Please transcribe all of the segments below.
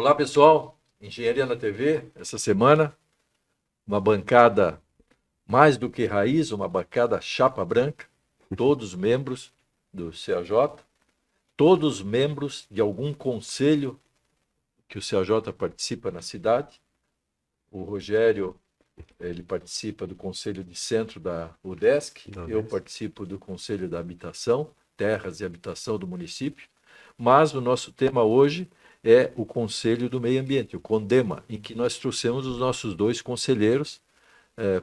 Olá, pessoal. Engenharia na TV, essa semana, uma bancada mais do que raiz, uma bancada chapa branca, todos membros do CAJ, todos membros de algum conselho que o CAJ participa na cidade. O Rogério, ele participa do Conselho de Centro da UDESC, eu participo do Conselho da Habitação, Terras e Habitação do município, mas o nosso tema hoje é o Conselho do Meio Ambiente, o CONDEMA, em que nós trouxemos os nossos dois conselheiros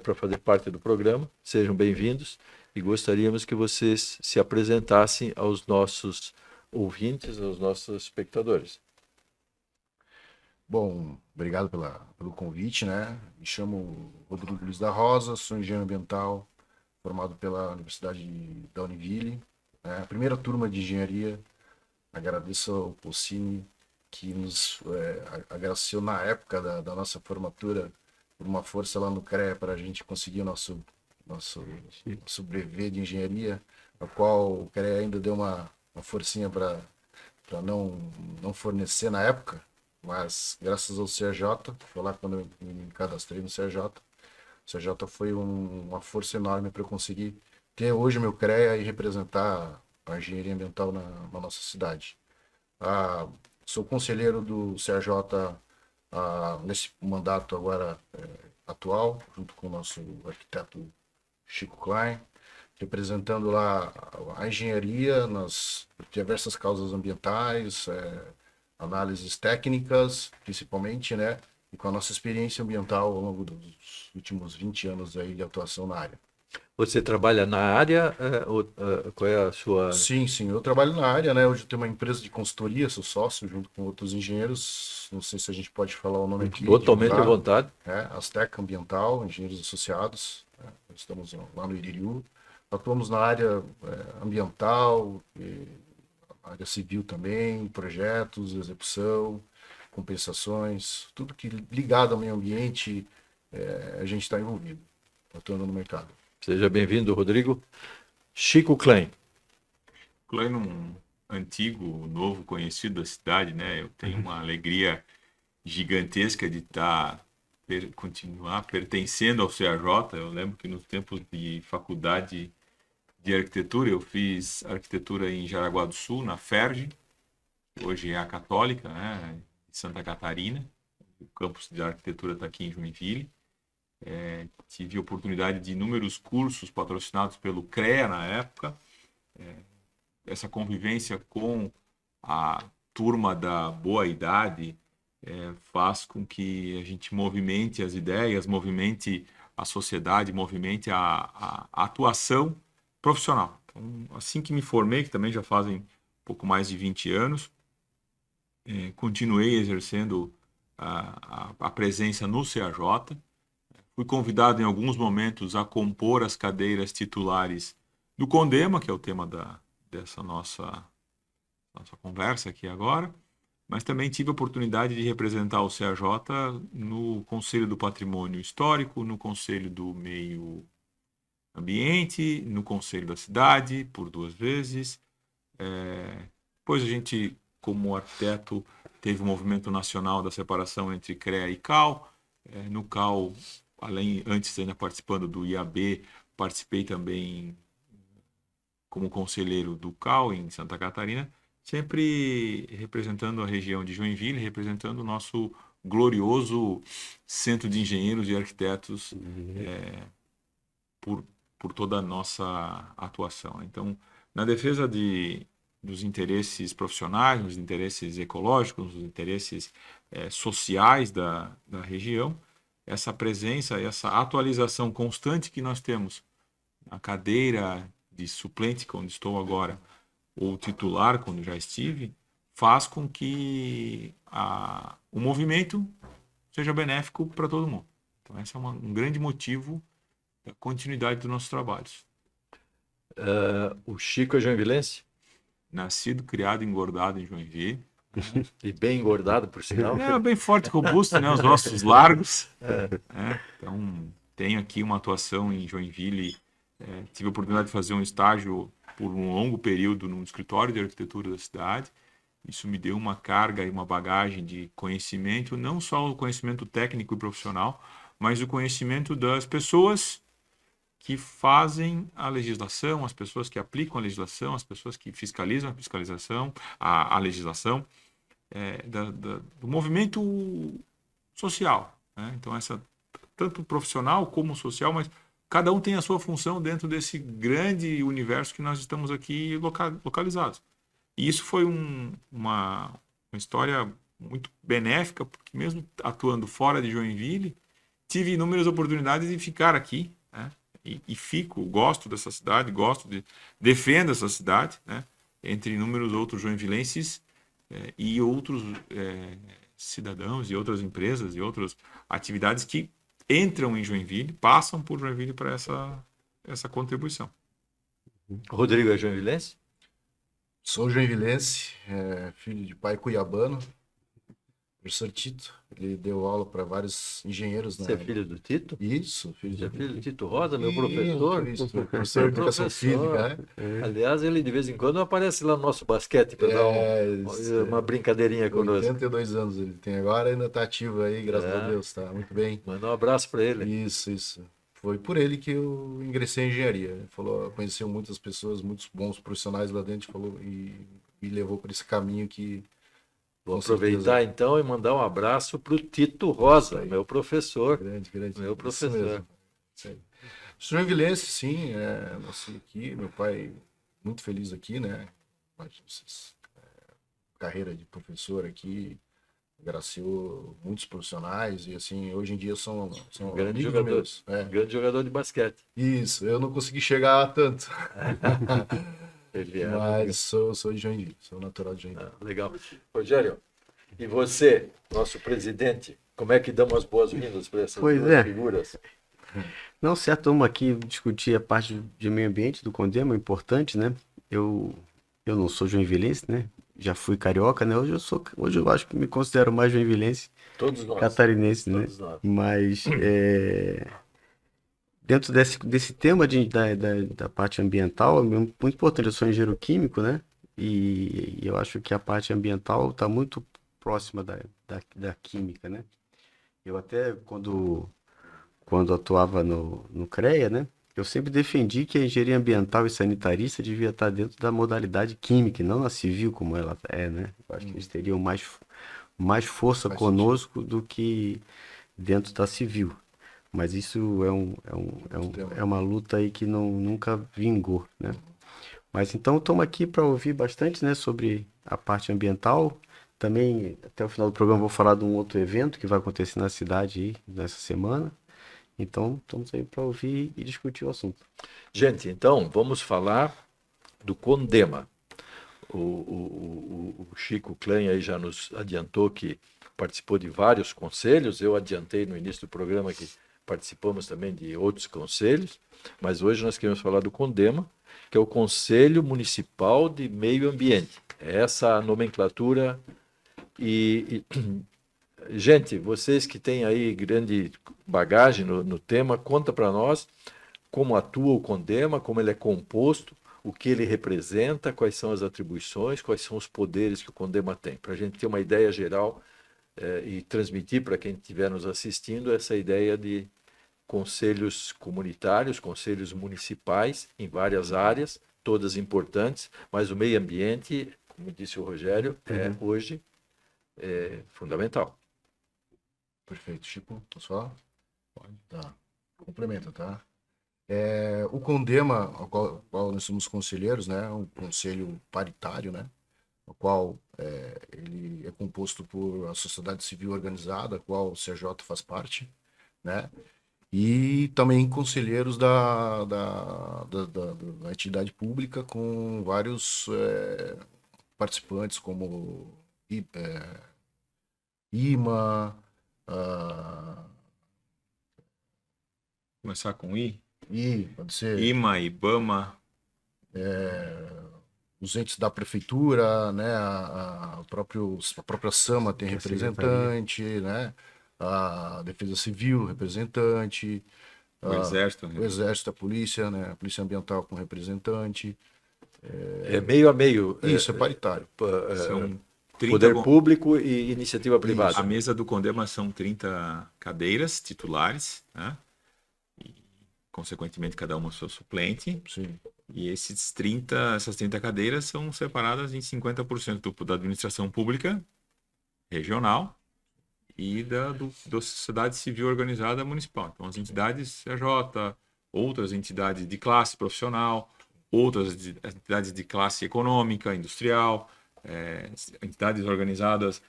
para fazer parte do programa. Sejam bem-vindos e gostaríamos que vocês se apresentassem aos nossos ouvintes, aos nossos espectadores. Bom, obrigado pelo convite, né? Me chamo Rodrigo Luiz da Rosa, sou engenheiro ambiental, formado pela Universidade da Univille, né? A primeira turma de engenharia. Agradeço ao Pocini que nos agraciou na época da nossa formatura por uma força lá no CREA para a gente conseguir o nosso brevet de engenharia, a qual o CREA ainda deu uma forcinha para não fornecer na época, mas graças ao CRJ, foi lá quando eu me cadastrei no CRJ, o CRJ foi uma força enorme para eu conseguir ter hoje meu CREA e representar a engenharia ambiental na nossa cidade. Sou conselheiro do CRJ nesse mandato agora atual, junto com o nosso arquiteto Chico Klein, representando lá a engenharia nas diversas causas ambientais, análises técnicas, principalmente, né? E com a nossa experiência ambiental ao longo dos últimos 20 anos aí de atuação na área. Você trabalha na área? Qual é a sua... Sim, eu trabalho na área, né? Hoje eu tenho uma empresa de consultoria, sou sócio junto com outros engenheiros. Não sei se a gente pode falar o nome aqui. Totalmente à divulgar. vontade. Azteca Ambiental, Engenheiros Associados. Estamos lá no Iririú. Atuamos na área ambiental, área civil também, projetos, execução, compensações, tudo que ligado ao meio ambiente, a gente está envolvido, atuando no mercado. Seja bem-vindo, Rodrigo. Chico Klein. Klein, um antigo, novo conhecido da cidade, né? Eu tenho uma alegria gigantesca de continuar pertencendo ao CAJ. Eu lembro que nos tempos de faculdade de arquitetura, eu fiz arquitetura em Jaraguá do Sul, na FERJ, que hoje é a Católica, né? De Santa Catarina. O campus de arquitetura está aqui em Joinville. Tive a oportunidade de inúmeros cursos patrocinados pelo CREA na época. Essa convivência com a turma da boa idade faz com que a gente movimente as ideias, movimente a sociedade, movimente a atuação profissional. Então, assim que me formei, que também já fazem pouco mais de 20 anos, continuei exercendo a presença no CAJ. Fui convidado em alguns momentos a compor as cadeiras titulares do CONDEMA, que é o tema dessa nossa conversa aqui agora, mas também tive a oportunidade de representar o CAJ no Conselho do Patrimônio Histórico, no Conselho do Meio Ambiente, no Conselho da Cidade, por 2 vezes. Depois a gente, como arquiteto, teve o movimento nacional da separação entre CREA e CAL. No CAL, antes ainda participando do IAB, participei também como conselheiro do CAL em Santa Catarina, sempre representando a região de Joinville, representando o nosso glorioso Centro de Engenheiros e Arquitetos por toda a nossa atuação. Então, na defesa dos interesses profissionais, dos interesses ecológicos, dos interesses sociais da região, essa presença, essa atualização constante que nós temos na cadeira de suplente, onde estou agora, ou titular, quando já estive, faz com que o movimento seja benéfico para todo mundo. Então, esse é um grande motivo da continuidade dos nossos trabalhos. O Chico é joinvilense? Nascido, criado e engordado em Joinville. E bem engordado, por sinal. Bem forte, robusto, né? Os ossos largos. Então, tenho aqui uma atuação em Joinville. Tive a oportunidade de fazer um estágio por um longo período no escritório de arquitetura da cidade Isso me deu uma carga e uma bagagem de conhecimento, não só o conhecimento técnico e profissional, mas o conhecimento das pessoas que fazem a legislação, as pessoas que aplicam a legislação, as pessoas que fiscalizam a fiscalização, a legislação, do movimento social, né? Então, tanto profissional como social, mas cada um tem a sua função dentro desse grande universo que nós estamos aqui localizados. E isso foi uma história muito benéfica, porque mesmo atuando fora de Joinville, tive inúmeras oportunidades de ficar aqui, né? E gosto dessa cidade, defendo essa cidade, né? Entre inúmeros outros joinvilenses e outros cidadãos e outras empresas e outras atividades que entram em Joinville, passam por Joinville para essa contribuição. Rodrigo é joinvilense? Sou joinvilense, filho de pai cuiabano, professor Tito. Ele deu aula para vários engenheiros. Você é filho do Tito? Isso, filho Você é de filho do Tito Rosa, meu professor? Isso, professor de educação física, né? Aliás, ele de vez em quando aparece lá no nosso basquete para dar uma brincadeirinha conosco. 82 anos ele tem agora, ainda está ativo aí, graças a Deus, tá muito bem. Manda um abraço para ele. Isso. Foi por ele que eu ingressei em engenharia. Ele falou, conheceu muitas pessoas, muitos bons profissionais lá dentro, falou, e me levou por esse caminho que... Vou aproveitar então e mandar um abraço para o Tito Rosa, meu professor. Grande. Meu professor. Joinvilense, sim, nasci aqui, meu pai muito feliz aqui, né? Carreira de professor aqui, agraciou muitos profissionais e assim, hoje em dia são Grande jogador, meus. grande jogador de basquete. Isso, eu não consegui chegar a tanto. Mas sou de Joinville, sou natural de Joinville. Legal. Rogério, e você, nosso presidente, como é que damos as boas-vindas para essas duas figuras? Não, certo, vamos aqui discutir a parte de meio ambiente do Condema, importante, né? Eu não sou joinvilense, né? Já fui carioca, né? Hoje eu acho que me considero mais joinvilense, todos nós, catarinense, todos né? nós. Mas dentro desse tema da parte ambiental, é muito importante. Eu sou engenheiro químico, né? E eu acho que a parte ambiental está muito próxima da química, né? Eu até, quando atuava no CREA, né? Eu sempre defendi que a engenharia ambiental e sanitarista devia estar dentro da modalidade química, e não na civil, como ela é, né? Eu acho que eles teriam mais força conosco do que dentro da civil. Mas isso é uma luta aí que nunca vingou, né? Mas então estamos aqui para ouvir bastante, né, sobre a parte ambiental. Também, até o final do programa, vou falar de um outro evento que vai acontecer na cidade aí, nessa semana. Então, estamos aí para ouvir e discutir o assunto. Gente, então, vamos falar do Condema. O Chico Klein aí já nos adiantou que participou de vários conselhos. Eu adiantei no início do programa que participamos também de outros conselhos, mas hoje nós queremos falar do Condema, que é o Conselho Municipal de Meio Ambiente. É essa a nomenclatura. Gente, vocês que têm aí grande bagagem no tema, conta para nós como atua o Condema, como ele é composto, o que ele representa, quais são as atribuições, quais são os poderes que o Condema tem, para a gente ter uma ideia geral e transmitir para quem estiver nos assistindo essa ideia de conselhos comunitários, conselhos municipais em várias áreas, todas importantes, mas o meio ambiente, como disse o Rogério, hoje é fundamental. Perfeito, Chico, só? Pode. Tá, complementa, tá? O Condema, ao qual nós somos conselheiros, né? Um conselho paritário, né? O qual ele é composto por a sociedade civil organizada, a qual o CJ faz parte, né? E também conselheiros da entidade pública, com vários participantes, como IMA, Começar com I? pode ser. IMA, IBAMA. Os entes da prefeitura, né? A própria SAMA tem representante, né? A Defesa Civil, representante. O Exército. O Exército, a Polícia, né? A Polícia Ambiental com representante. É meio a meio. Isso, é paritário. São Poder público e iniciativa privada. A mesa do Condema são 30 cadeiras titulares, né? E, consequentemente, cada uma seu suplente. Sim. E essas 30 cadeiras são separadas em 50% da administração pública regional e da sociedade civil organizada municipal. Então, as entidades CJ, outras entidades de classe profissional, outras entidades de classe econômica, industrial, entidades organizadas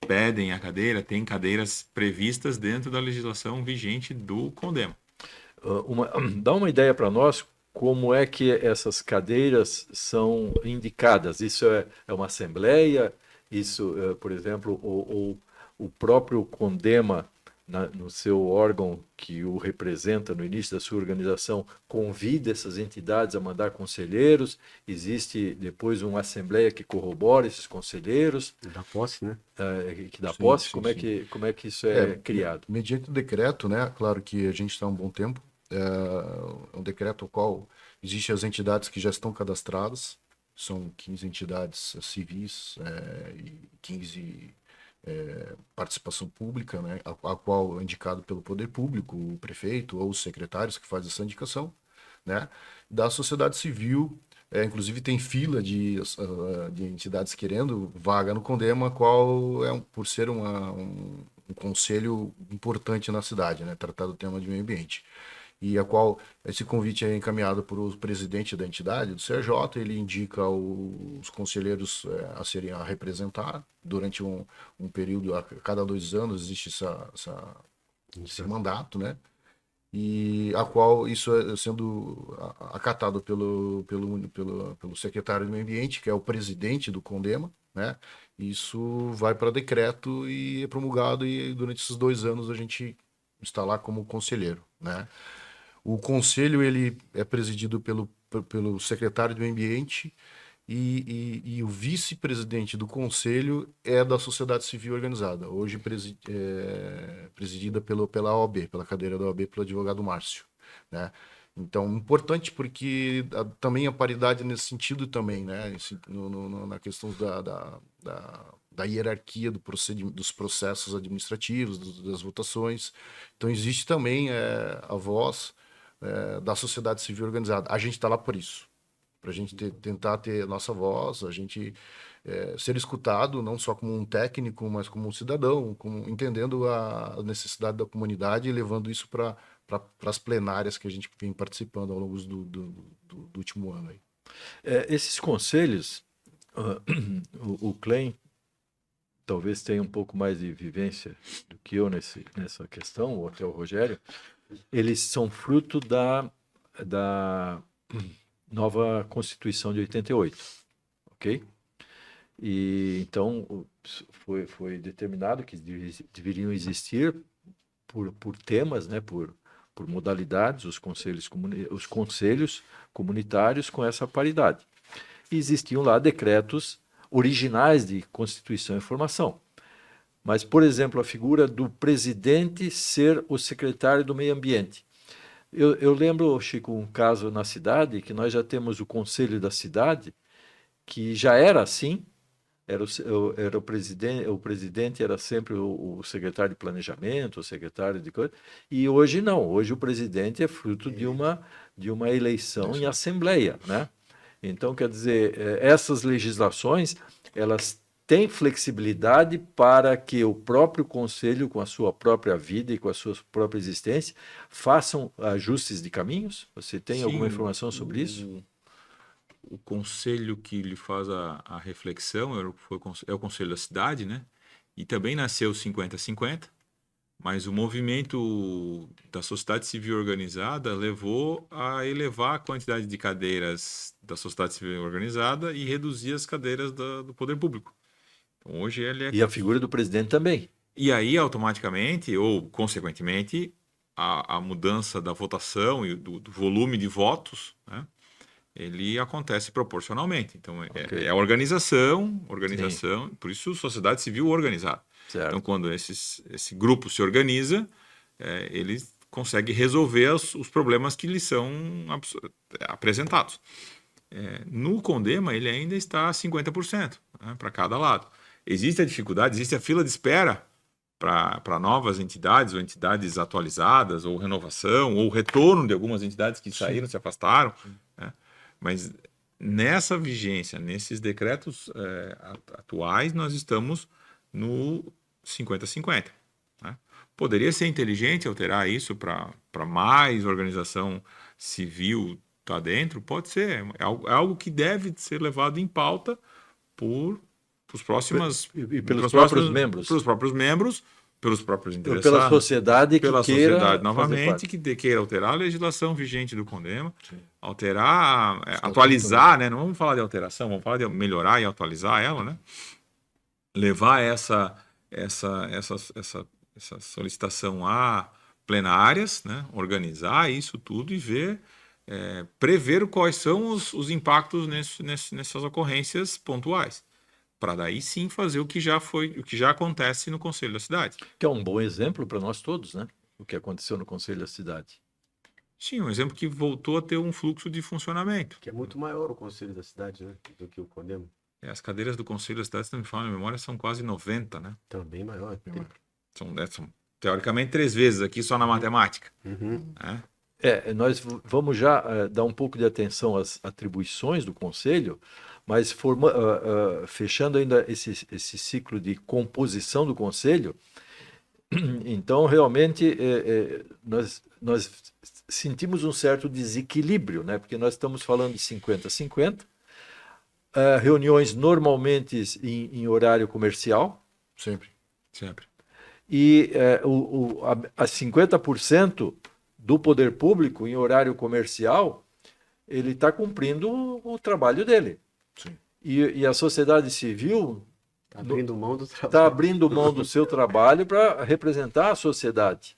pedem a cadeira, tem cadeiras previstas dentro da legislação vigente do Condema. Dá uma ideia para nós como é que essas cadeiras são indicadas. Isso é uma assembleia? Isso, por exemplo, o próprio Condema, no seu órgão que o representa no início da sua organização, convida essas entidades a mandar conselheiros? Existe depois uma assembleia que corrobora esses conselheiros? Da posse, né? Que dá Sim, posse? sim, Como é que isso é criado? Mediante o decreto, né? Claro que a gente está há um bom tempo. É um decreto ao qual existem as entidades que já estão cadastradas. São 15 entidades civis e 15 participação pública, né, a qual é indicado pelo poder público, o prefeito ou os secretários que fazem essa indicação, né, da sociedade civil, inclusive tem fila de entidades querendo vaga no Condema, qual por ser um conselho importante na cidade, né, tratar do tema de meio ambiente. E a qual esse convite é encaminhado para o presidente da entidade, do CJ, ele indica os conselheiros a representar durante um período, a cada 2 anos existe esse mandato, né? E a qual isso é sendo acatado pelo secretário do Meio Ambiente, que é o presidente do Condema, né? Isso vai para decreto e é promulgado, e durante esses 2 anos a gente está lá como conselheiro, né? O conselho ele é presidido pelo secretário do Meio Ambiente e o vice-presidente do conselho é da sociedade civil organizada, hoje presidida pela OAB, pela cadeira da OAB, pelo advogado Márcio, né? Então, importante porque também a paridade nesse sentido também, né? Na questão da hierarquia dos processos administrativos, das votações. Então, existe também a voz da sociedade civil organizada. A gente está lá por isso, para a gente tentar ter a nossa voz, a gente ser escutado, não só como um técnico, mas como um cidadão, entendendo a necessidade da comunidade e levando isso para as plenárias que a gente vem participando ao longo do último ano. Aí. Esses conselhos, o Klein talvez tenha um pouco mais de vivência do que eu nessa questão, ou até o Rogério. Eles são fruto da nova Constituição de 88, ok? E então foi determinado que deveriam existir por temas, né, por modalidades, os conselhos comunitários com essa paridade. E existiam lá decretos originais de Constituição e Formação. Mas, por exemplo, a figura do presidente ser o secretário do Meio Ambiente. Eu lembro, Chico, um caso na cidade, que nós já temos o conselho da cidade, que já era assim, era o presidente era sempre o secretário de planejamento, o secretário de coisa, e hoje não, hoje o presidente é fruto de uma eleição em assembleia, né? Então, quer dizer, essas legislações, elas têm flexibilidade para que o próprio conselho, com a sua própria vida e com a sua própria existência, façam ajustes de caminhos? Você tem alguma informação sobre isso? O conselho que lhe faz a reflexão é o conselho da cidade, né? E também nasceu 50-50, mas o movimento da sociedade civil organizada levou a elevar a quantidade de cadeiras da sociedade civil organizada e reduzir as cadeiras do poder público. Então, hoje ele E a figura do presidente também. E aí, automaticamente, ou consequentemente, a mudança da votação e do volume de votos, né? Ele acontece proporcionalmente. Então, Okay. é organização, Sim. por isso sociedade civil organizada. Certo. Então, quando esse grupo se organiza, ele consegue resolver os problemas que lhe são apresentados. no Condema ele ainda está 50%, né, para cada lado. Existe a dificuldade, existe a fila de espera para novas entidades, ou entidades atualizadas, ou renovação, ou retorno de algumas entidades que saíram, se afastaram. Né? Mas nessa vigência, nesses decretos atuais, nós estamos no 50-50. Né? Poderia ser inteligente alterar isso para mais organização civil estar dentro? Pode ser. É algo que deve ser levado em pauta por os próximos E pelos próprios membros. Pelos próprios membros, pelos próprios interessados. Pela sociedade que pela queira sociedade, fazer novamente, parte. que queira alterar a legislação vigente do Condema, alterar, Estatuto, atualizar, né? Não vamos falar de alteração, vamos falar de melhorar e atualizar ela, né? Levar essa solicitação a plenárias, né? Organizar isso tudo e ver, prever quais são os impactos nessas ocorrências pontuais, para daí sim fazer o que já acontece no Conselho da Cidade. Que é um bom exemplo para nós todos, né? O que aconteceu no Conselho da Cidade. Sim, um exemplo que voltou a ter um fluxo de funcionamento. Que é muito maior o Conselho da Cidade, né? Do que o Condema. As cadeiras do Conselho da Cidade, se não me falha a memória, são quase 90, né? Então, bem maior. São teoricamente 3 vezes aqui só na matemática. Uhum. Né? Nós vamos já dar um pouco de atenção às atribuições do Conselho, mas fechando ainda esse ciclo de composição do Conselho, então realmente nós sentimos um certo desequilíbrio, né? Porque nós estamos falando de 50-50, reuniões normalmente em horário comercial, Sempre. e a 50% do poder público em horário comercial, ele está cumprindo o trabalho dele. Sim. E a sociedade civil Abrindo mão do trabalho. está abrindo mão do seu trabalho para representar a sociedade.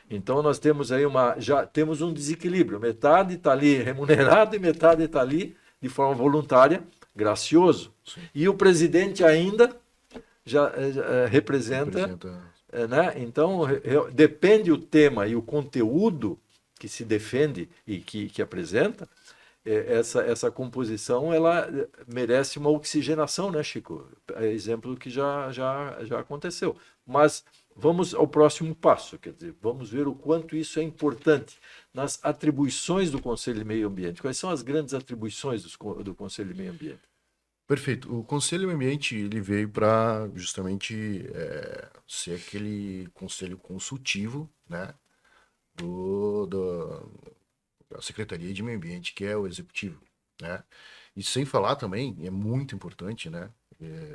Então nós temos aí já temos um desequilíbrio. Metade está ali remunerado e metade está ali de forma voluntária, gracioso. Sim. E o presidente ainda já representa. Né? Então, depende o tema e o conteúdo que se defende e que apresenta, essa composição ela merece uma oxigenação, né, Chico? É exemplo que já aconteceu. Mas vamos ao próximo passo, quer dizer, vamos ver o quanto isso é importante nas atribuições do Conselho de Meio Ambiente. Quais são as grandes atribuições do Conselho de Meio Ambiente? Perfeito. O Conselho de Meio Ambiente ele veio para justamente ser aquele conselho consultivo, né, da Secretaria de Meio Ambiente, que é o executivo, né? E sem falar também, é muito importante, né?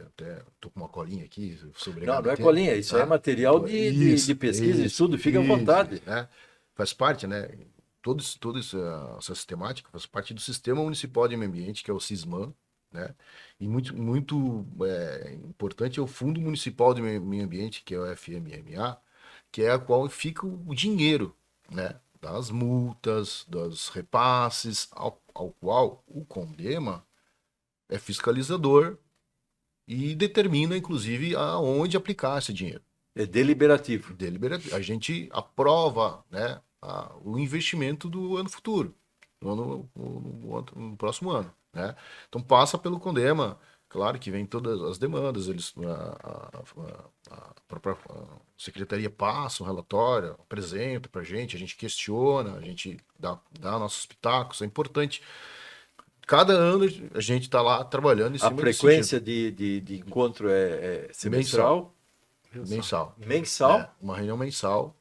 Até tô com uma colinha aqui, sobre Não é colinha, isso é material de pesquisa e estudo, fica à vontade. Né? Faz parte, né? Toda essa sistemática faz parte do Sistema Municipal de Meio Ambiente, que é o SISMAM, né? E muito importante é o Fundo Municipal de Meio Ambiente, que é o FMMA, que é a qual fica o dinheiro, né, das multas, dos repasses, ao qual o Condema é fiscalizador e determina, inclusive, aonde aplicar esse dinheiro. É deliberativo. A gente aprova, né, o investimento do ano futuro, no próximo ano. Né? Então passa pelo Condema, claro que vem todas as demandas, a própria secretaria passa um relatório, apresenta para a gente questiona, a gente dá nossos pitacos, é importante. Cada ano a gente está lá trabalhando em cima A frequência de encontro é semestral? Mensal? Uma reunião mensal.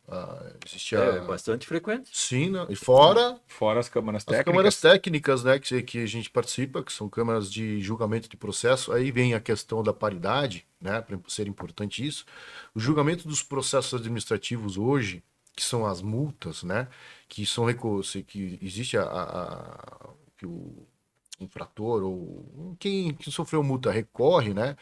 Existe bastante frequente. Sim, né? E fora as câmaras técnicas. As câmaras técnicas, né, que a gente participa, que são câmaras de julgamento de processo. Aí vem a questão da paridade, né, para ser importante isso. O julgamento dos processos administrativos hoje, que são as multas, né, que existe que o infrator ou quem sofreu multa recorre, né,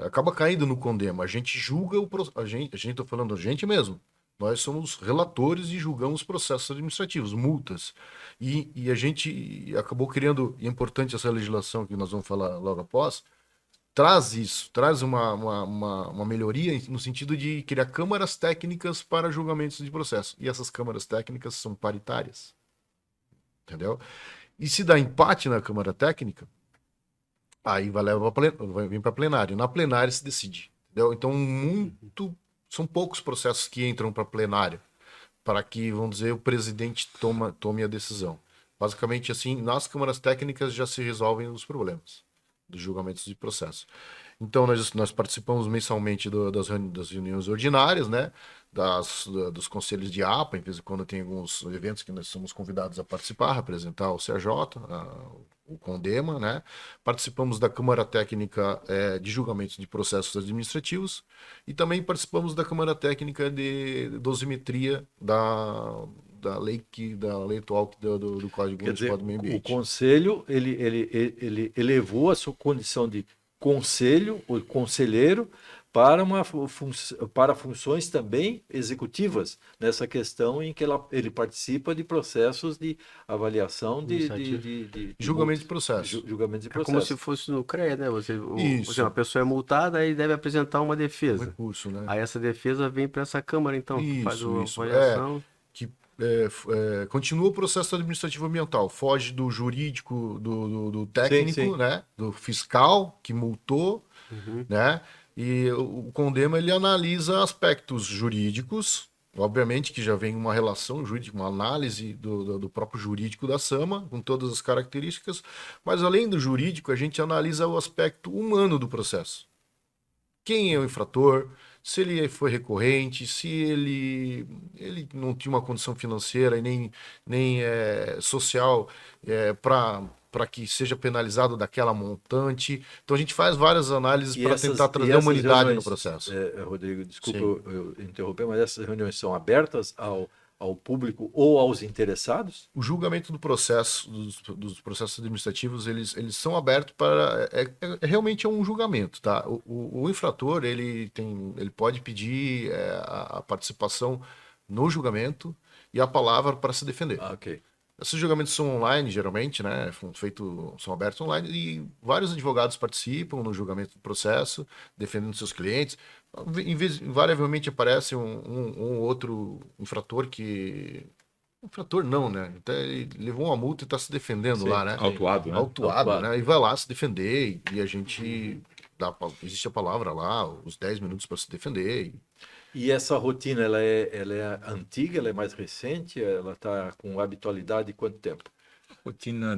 acaba caindo no Condema. A gente julga a gente tá falando a gente mesmo. Nós somos relatores e julgamos processos administrativos, multas. E a gente acabou criando, e é importante essa legislação que nós vamos falar logo após, traz uma melhoria no sentido de criar câmaras técnicas para julgamentos de processo. E essas câmaras técnicas são paritárias. Entendeu? E se dá empate na Câmara Técnica, aí vem para plenário. Na plenária se decide. Entendeu? Então, são poucos processos que entram para plenária, para que, vamos dizer, o presidente tome a decisão. Basicamente, assim, nas câmaras técnicas já se resolvem os problemas dos julgamentos de processo. Então, nós participamos mensalmente das reuniões ordinárias, né? Dos conselhos de APA, em vez de quando tem alguns eventos que nós somos convidados a participar, representar o CRJ, o CONDEMA, né? Participamos da Câmara Técnica de Julgamentos de Processos Administrativos e também participamos da Câmara Técnica de Dosimetria da lei atual do Código Municipal do Meio Ambiente. O Conselho, ele elevou a sua condição de conselho, ou conselheiro, para funções também executivas, nessa questão em que ele participa de processos de avaliação de julgamento de processo. Julgamento de processo. Como se fosse no CREA, né? Por Isso. exemplo, a pessoa é multada e deve apresentar uma defesa. Recurso, né? Aí essa defesa vem para essa Câmara, então, que faz a avaliação. Continua o processo administrativo ambiental, foge do jurídico, do técnico, Sim. né? Do fiscal que multou, né? E o CONDEMA ele analisa aspectos jurídicos, obviamente que já vem uma relação jurídica, uma análise do próprio jurídico da SAMA, com todas as características, mas além do jurídico, a gente analisa o aspecto humano do processo. Quem é o infrator, se ele foi recorrente, se ele não tinha uma condição financeira e nem social para que seja penalizado daquela montante. Então a gente faz várias análises para tentar trazer a humanidade no processo. Rodrigo, desculpa eu interromper, mas essas reuniões são abertas ao público ou aos interessados? O julgamento do processo, dos processos administrativos, eles são abertos para... realmente é um julgamento, tá? O infrator, ele pode pedir a participação no julgamento e a palavra para se defender. Ok. Esses julgamentos são online, geralmente, né? São abertos online e vários advogados participam no julgamento do processo, defendendo seus clientes. Invariavelmente aparece um outro infrator que... Infrator não, né? Então, ele levou uma multa e está se defendendo lá, né? Autuado, né? Autuado, né? E vai lá se defender e a gente... existe a palavra lá, os 10 minutos para se defender. E essa rotina, ela é antiga, ela é mais recente? Ela está com habitualidade de quanto tempo? A rotina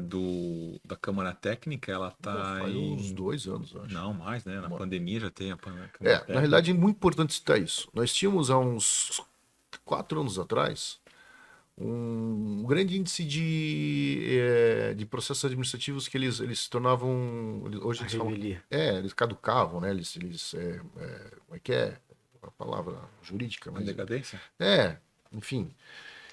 da Câmara Técnica, ela está Faz uns 2 anos, eu acho. Não, mais, né? Na pandemia já tem a Câmara Na realidade é muito importante citar isso. Nós tínhamos há uns 4 anos atrás um grande índice de processos administrativos que eles se tornavam... Hoje eles falam, eles caducavam, né? Eles como é que é a palavra jurídica? Mas... decadência? Enfim.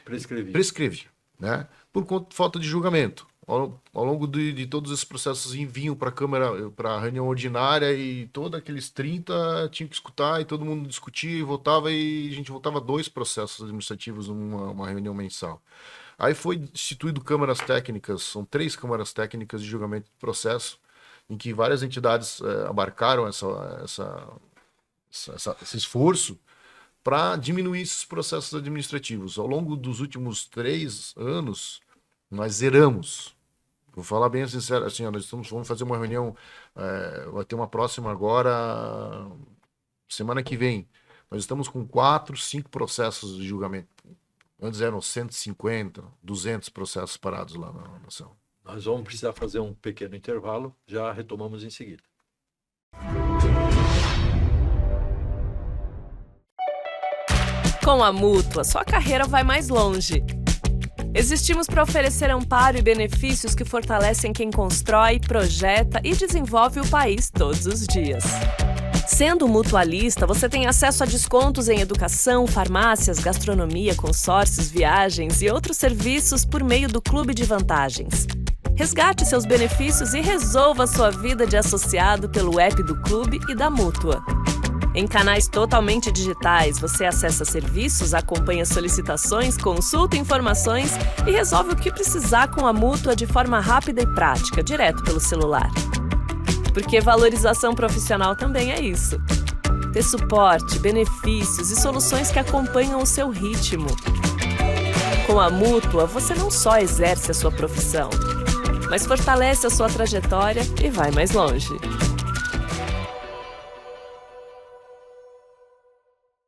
Prescreve, né? Por conta de falta de julgamento. Ao longo de todos esses processos vinham para a Câmara, para a reunião ordinária e todos aqueles 30 tinham que escutar e todo mundo discutia e votava e a gente votava 2 processos administrativos numa reunião mensal. Aí foi instituído câmaras técnicas, são 3 câmaras técnicas de julgamento de processo, em que várias entidades abarcaram esse esforço para diminuir esses processos administrativos. Ao longo dos últimos 3 anos, nós zeramos. Vou falar bem sincero, assim, vamos fazer uma reunião, vai ter uma próxima agora, semana que vem. Nós estamos com 4, 5 processos de julgamento. Antes eram 150, 200 processos parados lá na nação. Nós vamos precisar fazer um pequeno intervalo, já retomamos em seguida. Com a Mútua, sua carreira vai mais longe. Existimos para oferecer amparo e benefícios que fortalecem quem constrói, projeta e desenvolve o país todos os dias. Sendo mutualista, você tem acesso a descontos em educação, farmácias, gastronomia, consórcios, viagens e outros serviços por meio do Clube de Vantagens. Resgate seus benefícios e resolva sua vida de associado pelo app do Clube e da Mútua. Em canais totalmente digitais, você acessa serviços, acompanha solicitações, consulta informações e resolve o que precisar com a Mútua de forma rápida e prática, direto pelo celular. Porque valorização profissional também é isso. Ter suporte, benefícios e soluções que acompanham o seu ritmo. Com a Mútua, você não só exerce a sua profissão, mas fortalece a sua trajetória e vai mais longe.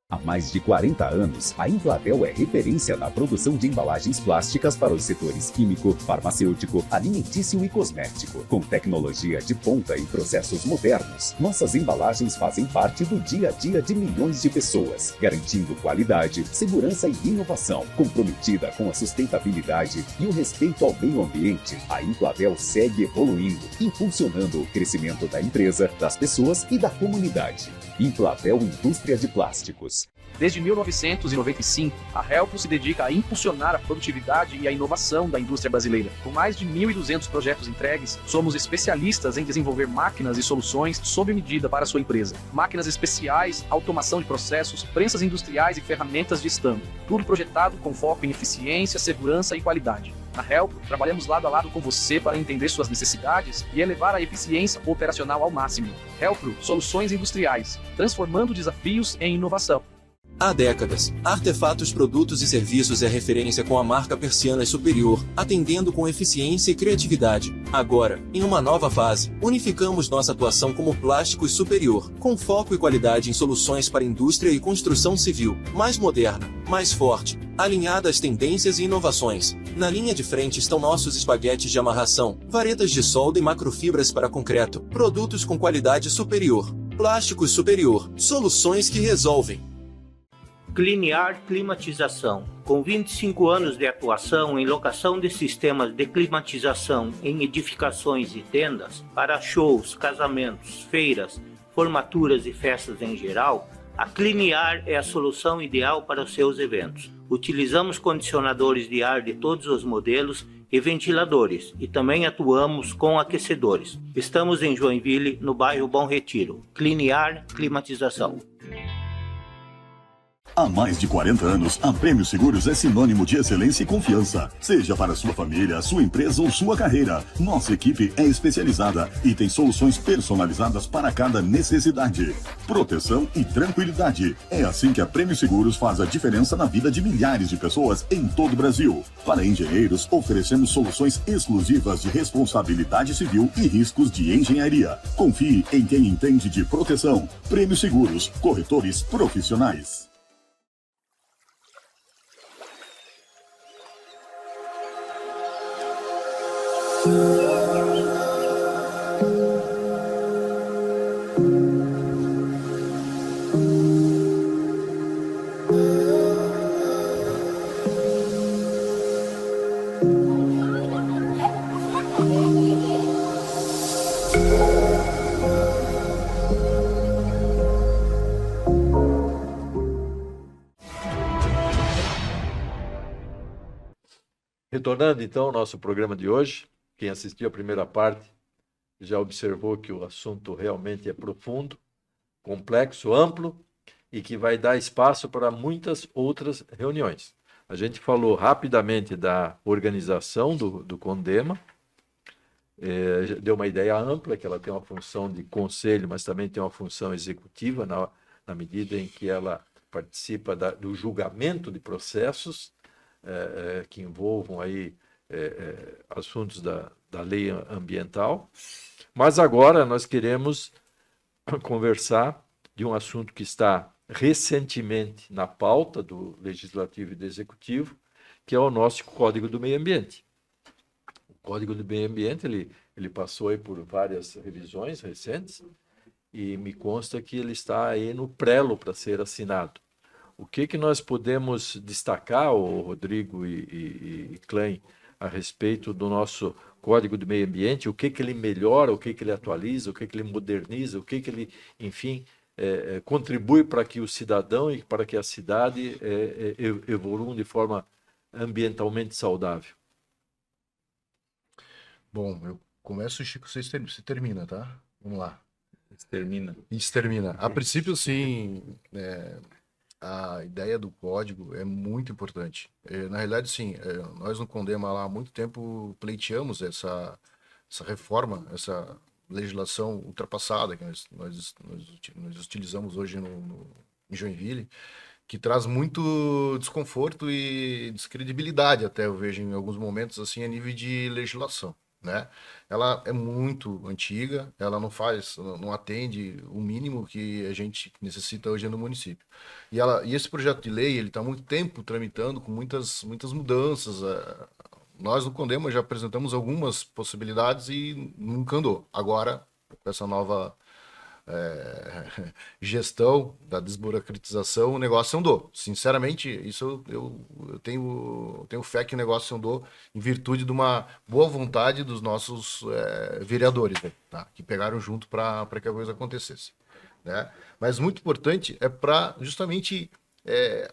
Há mais de 40 anos, a Emplatel é referência na produção de embalagens plásticas para os setores químico, farmacêutico, alimentício e cosmético. Com tecnologia de ponta e processos modernos, nossas embalagens fazem parte do dia a dia de milhões de pessoas, garantindo qualidade, segurança e inovação. Comprometida com a sustentabilidade e o respeito ao meio ambiente, a Emplatel segue evoluindo, impulsionando o crescimento da empresa, das pessoas e da comunidade. Emplatel Indústria de Plásticos. Desde 1995, a Helpro se dedica a impulsionar a produtividade e a inovação da indústria brasileira. Com mais de 1.200 projetos entregues, somos especialistas em desenvolver máquinas e soluções sob medida para a sua empresa. Máquinas especiais, automação de processos, prensas industriais e ferramentas de estampo. Tudo projetado com foco em eficiência, segurança e qualidade. Na Helpro, trabalhamos lado a lado com você para entender suas necessidades e elevar a eficiência operacional ao máximo. Helpro, soluções industriais, transformando desafios em inovação. Há décadas, Artefatos Produtos e Serviços é referência com a marca Persianas Superior, atendendo com eficiência e criatividade. Agora, em uma nova fase, unificamos nossa atuação como Plásticos Superior, com foco e qualidade em soluções para indústria e construção civil, mais moderna, mais forte, alinhada às tendências e inovações. Na linha de frente estão nossos espaguetes de amarração, varetas de solda e macrofibras para concreto, produtos com qualidade superior. Plásticos Superior, soluções que resolvem. Cliniar Climatização. Com 25 anos de atuação em locação de sistemas de climatização em edificações e tendas para shows, casamentos, feiras, formaturas e festas em geral, a Cliniar é a solução ideal para os seus eventos. Utilizamos condicionadores de ar de todos os modelos e ventiladores, e também atuamos com aquecedores. Estamos em Joinville, no bairro Bom Retiro. Cliniar Climatização. Há mais de 40 anos, a Prêmio Seguros é sinônimo de excelência e confiança. Seja para sua família, sua empresa ou sua carreira, nossa equipe é especializada e tem soluções personalizadas para cada necessidade. Proteção e tranquilidade. É assim que a Prêmio Seguros faz a diferença na vida de milhares de pessoas em todo o Brasil. Para engenheiros, oferecemos soluções exclusivas de responsabilidade civil e riscos de engenharia. Confie em quem entende de proteção. Prêmio Seguros, corretores profissionais. Retornando então ao nosso programa de hoje, quem assistiu a primeira parte já observou que o assunto realmente é profundo, complexo, amplo e que vai dar espaço para muitas outras reuniões. A gente falou rapidamente da organização do CONDEMA, deu uma ideia ampla, que ela tem uma função de conselho, mas também tem uma função executiva, na medida em que ela participa do julgamento de processos que envolvam aí, assuntos da lei ambiental. Mas agora nós queremos conversar de um assunto que está recentemente na pauta do Legislativo e do Executivo, que é o nosso Código do Meio Ambiente. O Código do Meio Ambiente ele passou aí por várias revisões recentes e me consta que ele está aí no prelo para ser assinado. O que nós podemos destacar, Rodrigo e Klein, a respeito do nosso Código do Meio Ambiente? O que ele melhora, o que ele atualiza, o que ele moderniza, o que ele, enfim, contribui para que o cidadão e para que a cidade evoluam de forma ambientalmente saudável? Bom, eu começo, Chico, você termina, tá? Vamos lá. Extermina. A princípio, sim, a ideia do código é muito importante. Na realidade, sim, nós no CONDEMA lá há muito tempo pleiteamos essa reforma, essa legislação ultrapassada que nós utilizamos hoje em Joinville, que traz muito desconforto e descredibilidade, até eu vejo em alguns momentos, assim, a nível de legislação, né? Ela é muito antiga, ela não atende o mínimo que a gente necessita hoje no município. E esse projeto de lei, ele está há muito tempo tramitando, com muitas mudanças. Nós no Condema já apresentamos algumas possibilidades e nunca andou. Agora, com essa nova gestão da desburocratização, o negócio andou. Sinceramente, isso eu tenho fé que o negócio andou em virtude de uma boa vontade dos nossos vereadores, né, tá? Que pegaram junto para que a coisa acontecesse, né? Mas muito importante é para justamente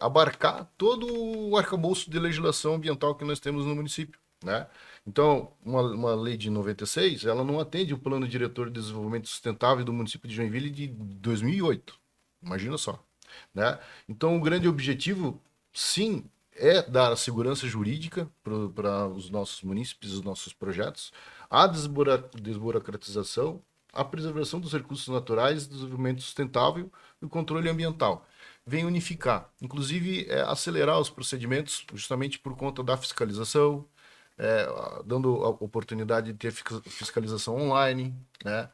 abarcar todo o arcabouço de legislação ambiental que nós temos no município, né? Então, uma lei de 96, ela não atende o Plano Diretor de Desenvolvimento Sustentável do município de Joinville de 2008. Imagina só, né? Então, o grande objetivo, sim, é dar a segurança jurídica para os nossos munícipes, os nossos projetos, a desburocratização, a preservação dos recursos naturais, desenvolvimento sustentável e o controle ambiental. Vem unificar, inclusive acelerar os procedimentos, justamente por conta da fiscalização, dando a oportunidade de ter fiscalização online, né?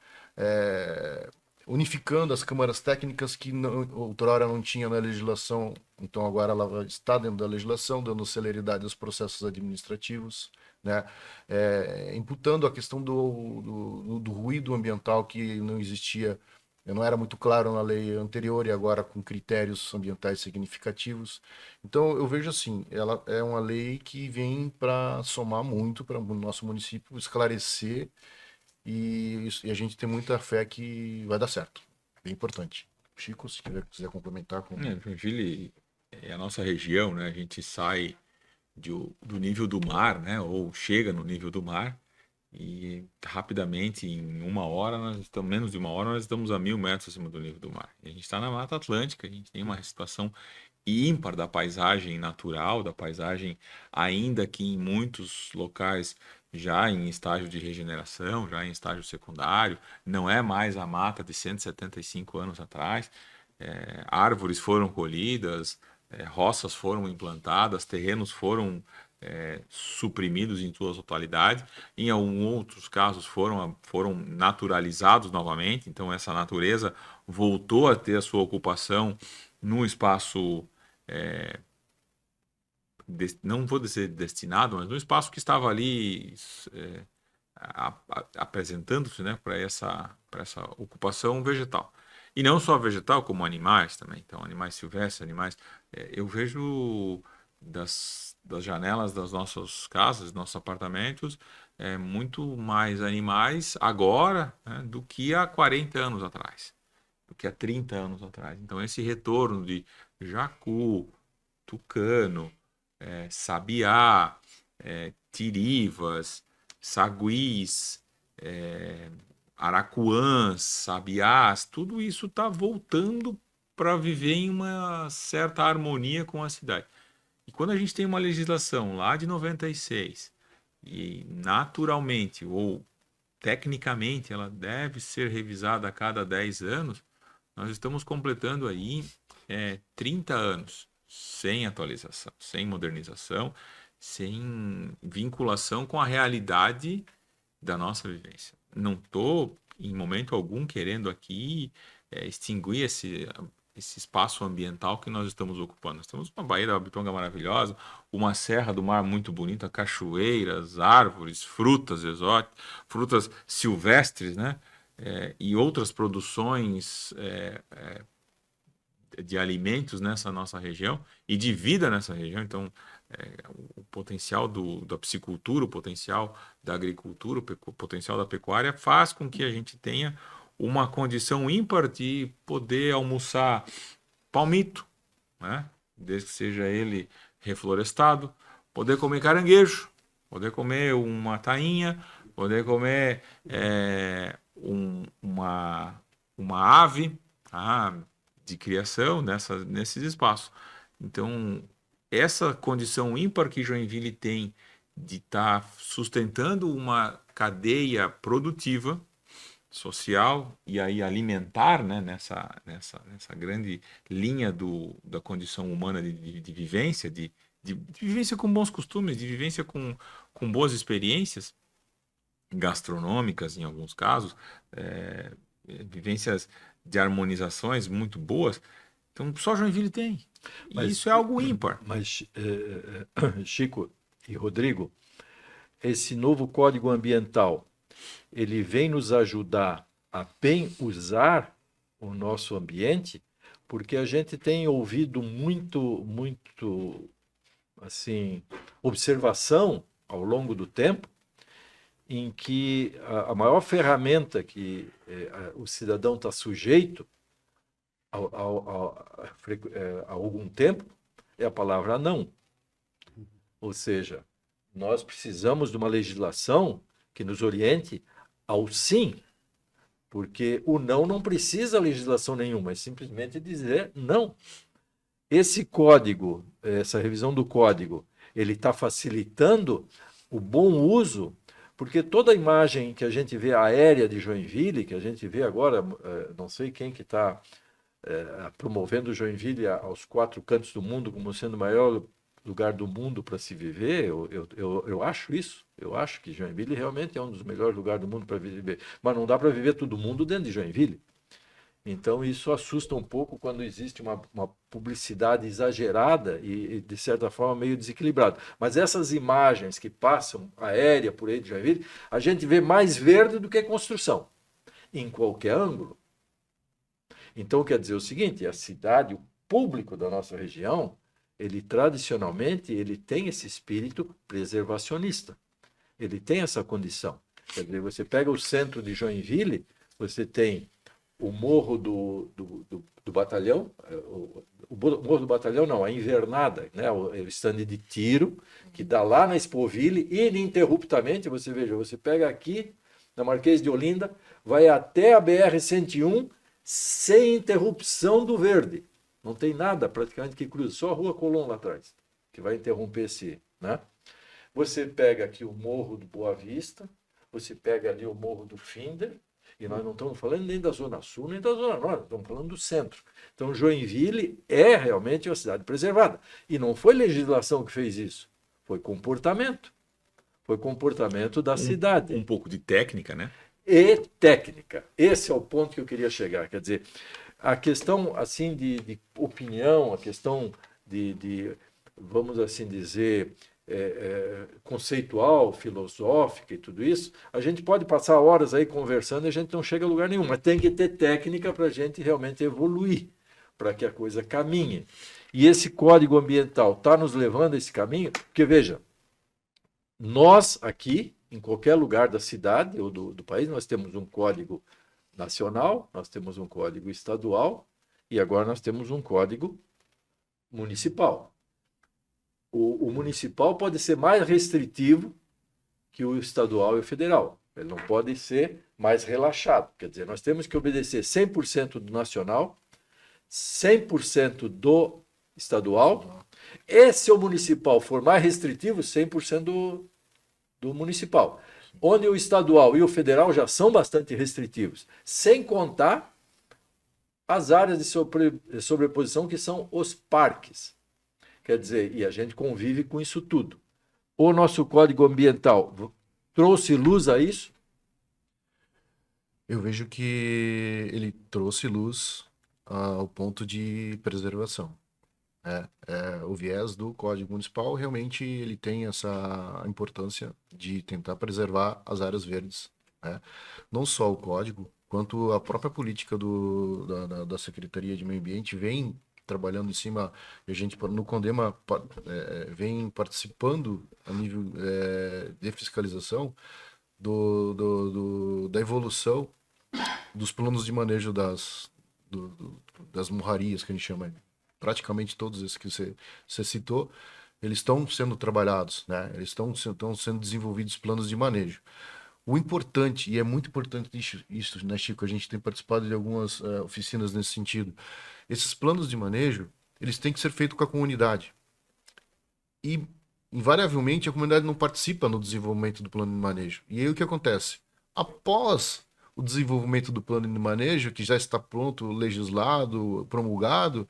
Unificando as câmaras técnicas que outrora não tinha na legislação, então agora ela está dentro da legislação, dando celeridade aos processos administrativos, né? Imputando a questão do ruído ambiental que não existia, não era muito claro na lei anterior e agora com critérios ambientais significativos. Então, eu vejo assim, ela é uma lei que vem para somar muito para o nosso município, esclarecer e a gente tem muita fé que vai dar certo. Bem importante. Chico, se quiser complementar. Joinville é a nossa região, né? A gente sai do nível do mar, né? Ou chega no nível do mar. E rapidamente, em menos de uma hora, nós estamos a 1.000 metros acima do nível do mar. E a gente está na Mata Atlântica, a gente tem uma situação ímpar da paisagem natural, da paisagem, ainda que em muitos locais já em estágio de regeneração, já em estágio secundário, não é mais a mata de 175 anos atrás. Árvores foram colhidas, roças foram implantadas, terrenos foram suprimidos em sua totalidade. Em alguns outros casos foram naturalizados novamente, então essa natureza voltou a ter a sua ocupação num espaço, não vou dizer destinado, mas num espaço que estava ali apresentando-se, né, para essa ocupação vegetal. E não só vegetal, como animais também. Então, animais silvestres, eu vejo das janelas das nossas casas, dos nossos apartamentos, muito mais animais agora, né, do que há 40 anos atrás, do que há 30 anos atrás. Então, esse retorno de jacu, tucano, sabiá, tirivas, saguis, aracuãs, sabiás, tudo isso está voltando para viver em uma certa harmonia com a cidade. E quando a gente tem uma legislação lá de 96, e naturalmente ou tecnicamente ela deve ser revisada a cada 10 anos, nós estamos completando aí 30 anos sem atualização, sem modernização, sem vinculação com a realidade da nossa vivência. Não estou, em momento algum, querendo aqui extinguir esse espaço ambiental que nós estamos ocupando. Nós temos uma Baía da Bitonga maravilhosa, uma Serra do Mar muito bonita, cachoeiras, árvores, frutas exóticas, frutas silvestres, né? E outras produções de alimentos nessa nossa região e de vida nessa região. Então, o potencial da piscicultura, o potencial da agricultura, o potencial da pecuária faz com que a gente tenha uma condição ímpar de poder almoçar palmito, né? Desde que seja ele reflorestado, poder comer caranguejo, poder comer uma tainha, poder comer uma ave de criação nesses espaços. Então, essa condição ímpar que Joinville tem de estar sustentando uma cadeia produtiva, social e aí alimentar, né, nessa grande linha da condição humana de vivência, de vivência com bons costumes, de vivência com boas experiências, gastronômicas, em alguns casos, vivências de harmonizações muito boas. Então, só Joinville tem. E Mas- isso é algo ímpar. Mas, Chico e Rodrigo, esse novo Código Ambiental, ele vem nos ajudar a bem usar o nosso ambiente, porque a gente tem ouvido muito, assim, observação ao longo do tempo, em que a maior ferramenta que o cidadão está sujeito há algum tempo é a palavra não. Ou seja, nós precisamos de uma legislação que nos oriente ao sim, porque o não precisa legislação nenhuma, é simplesmente dizer não. Esse código, essa revisão do código, ele está facilitando o bom uso, porque toda a imagem que a gente vê aérea de Joinville, que a gente vê agora, não sei quem que está promovendo Joinville aos 4 cantos do mundo como sendo o maior lugar do mundo para se viver, eu acho isso. Eu acho que Joinville realmente é um dos melhores lugares do mundo para viver. Mas não dá para viver todo mundo dentro de Joinville. Então isso assusta um pouco quando existe uma publicidade exagerada e, de certa forma, meio desequilibrada. Mas essas imagens que passam aérea por aí de Joinville, a gente vê mais verde do que construção, em qualquer ângulo. Então quer dizer o seguinte, a cidade, o público da nossa região, ele tradicionalmente ele tem esse espírito preservacionista. Ele tem essa condição. Quer dizer, você pega o centro de Joinville, você tem o Morro do Batalhão, o Morro do Batalhão não, a Invernada, né? O stand de tiro, que dá lá na Expoville, ininterruptamente, você veja, você pega aqui, na Marquês de Olinda, vai até a BR-101, sem interrupção do verde. Não tem nada praticamente que cruza, só a Rua Colón lá atrás, que vai interromper esse, né? Você pega aqui o Morro do Boa Vista, você pega ali o Morro do Finder, e nós não estamos falando nem da Zona Sul, nem da Zona Norte, estamos falando do centro. Então, Joinville é realmente uma cidade preservada. E não foi legislação que fez isso, foi comportamento. Foi comportamento da cidade. Um pouco de técnica, né? E técnica. Esse é o ponto que eu queria chegar. Quer dizer, a questão assim de opinião, a questão vamos assim dizer, conceitual, filosófica e tudo isso, a gente pode passar horas aí conversando e a gente não chega a lugar nenhum, mas tem que ter técnica para a gente realmente evoluir, para que a coisa caminhe. E esse código ambiental está nos levando a esse caminho, porque veja, nós aqui, em qualquer lugar da cidade ou do país, nós temos um código nacional, nós temos um código estadual e agora nós temos um código municipal. O municipal pode ser mais restritivo que o estadual e o federal. Ele não pode ser mais relaxado. Quer dizer, nós temos que obedecer 100% do nacional, 100% do estadual, e se o municipal for mais restritivo, 100% do municipal. Onde o estadual e o federal já são bastante restritivos, sem contar as áreas de sobreposição que são os parques. Quer dizer, e a gente convive com isso tudo. O nosso Código Ambiental trouxe luz a isso? Eu vejo que ele trouxe luz ao ponto de preservação. O viés do Código Municipal realmente ele tem essa importância de tentar preservar as áreas verdes, né? Não só o Código, quanto a própria política da Secretaria de Meio Ambiente vem trabalhando em cima, e a gente no Condema vem participando a nível de fiscalização da evolução dos planos de manejo das morrarias, que a gente chama. Praticamente todos esses que você citou, eles estão sendo trabalhados, né? Eles estão sendo desenvolvidos planos de manejo. O importante, e é muito importante isso, né, Chico? A gente tem participado de algumas oficinas nesse sentido. Esses planos de manejo, eles têm que ser feitos com a comunidade. E, invariavelmente, a comunidade não participa no desenvolvimento do plano de manejo. E aí o que acontece? Após o desenvolvimento do plano de manejo, que já está pronto, legislado, promulgado,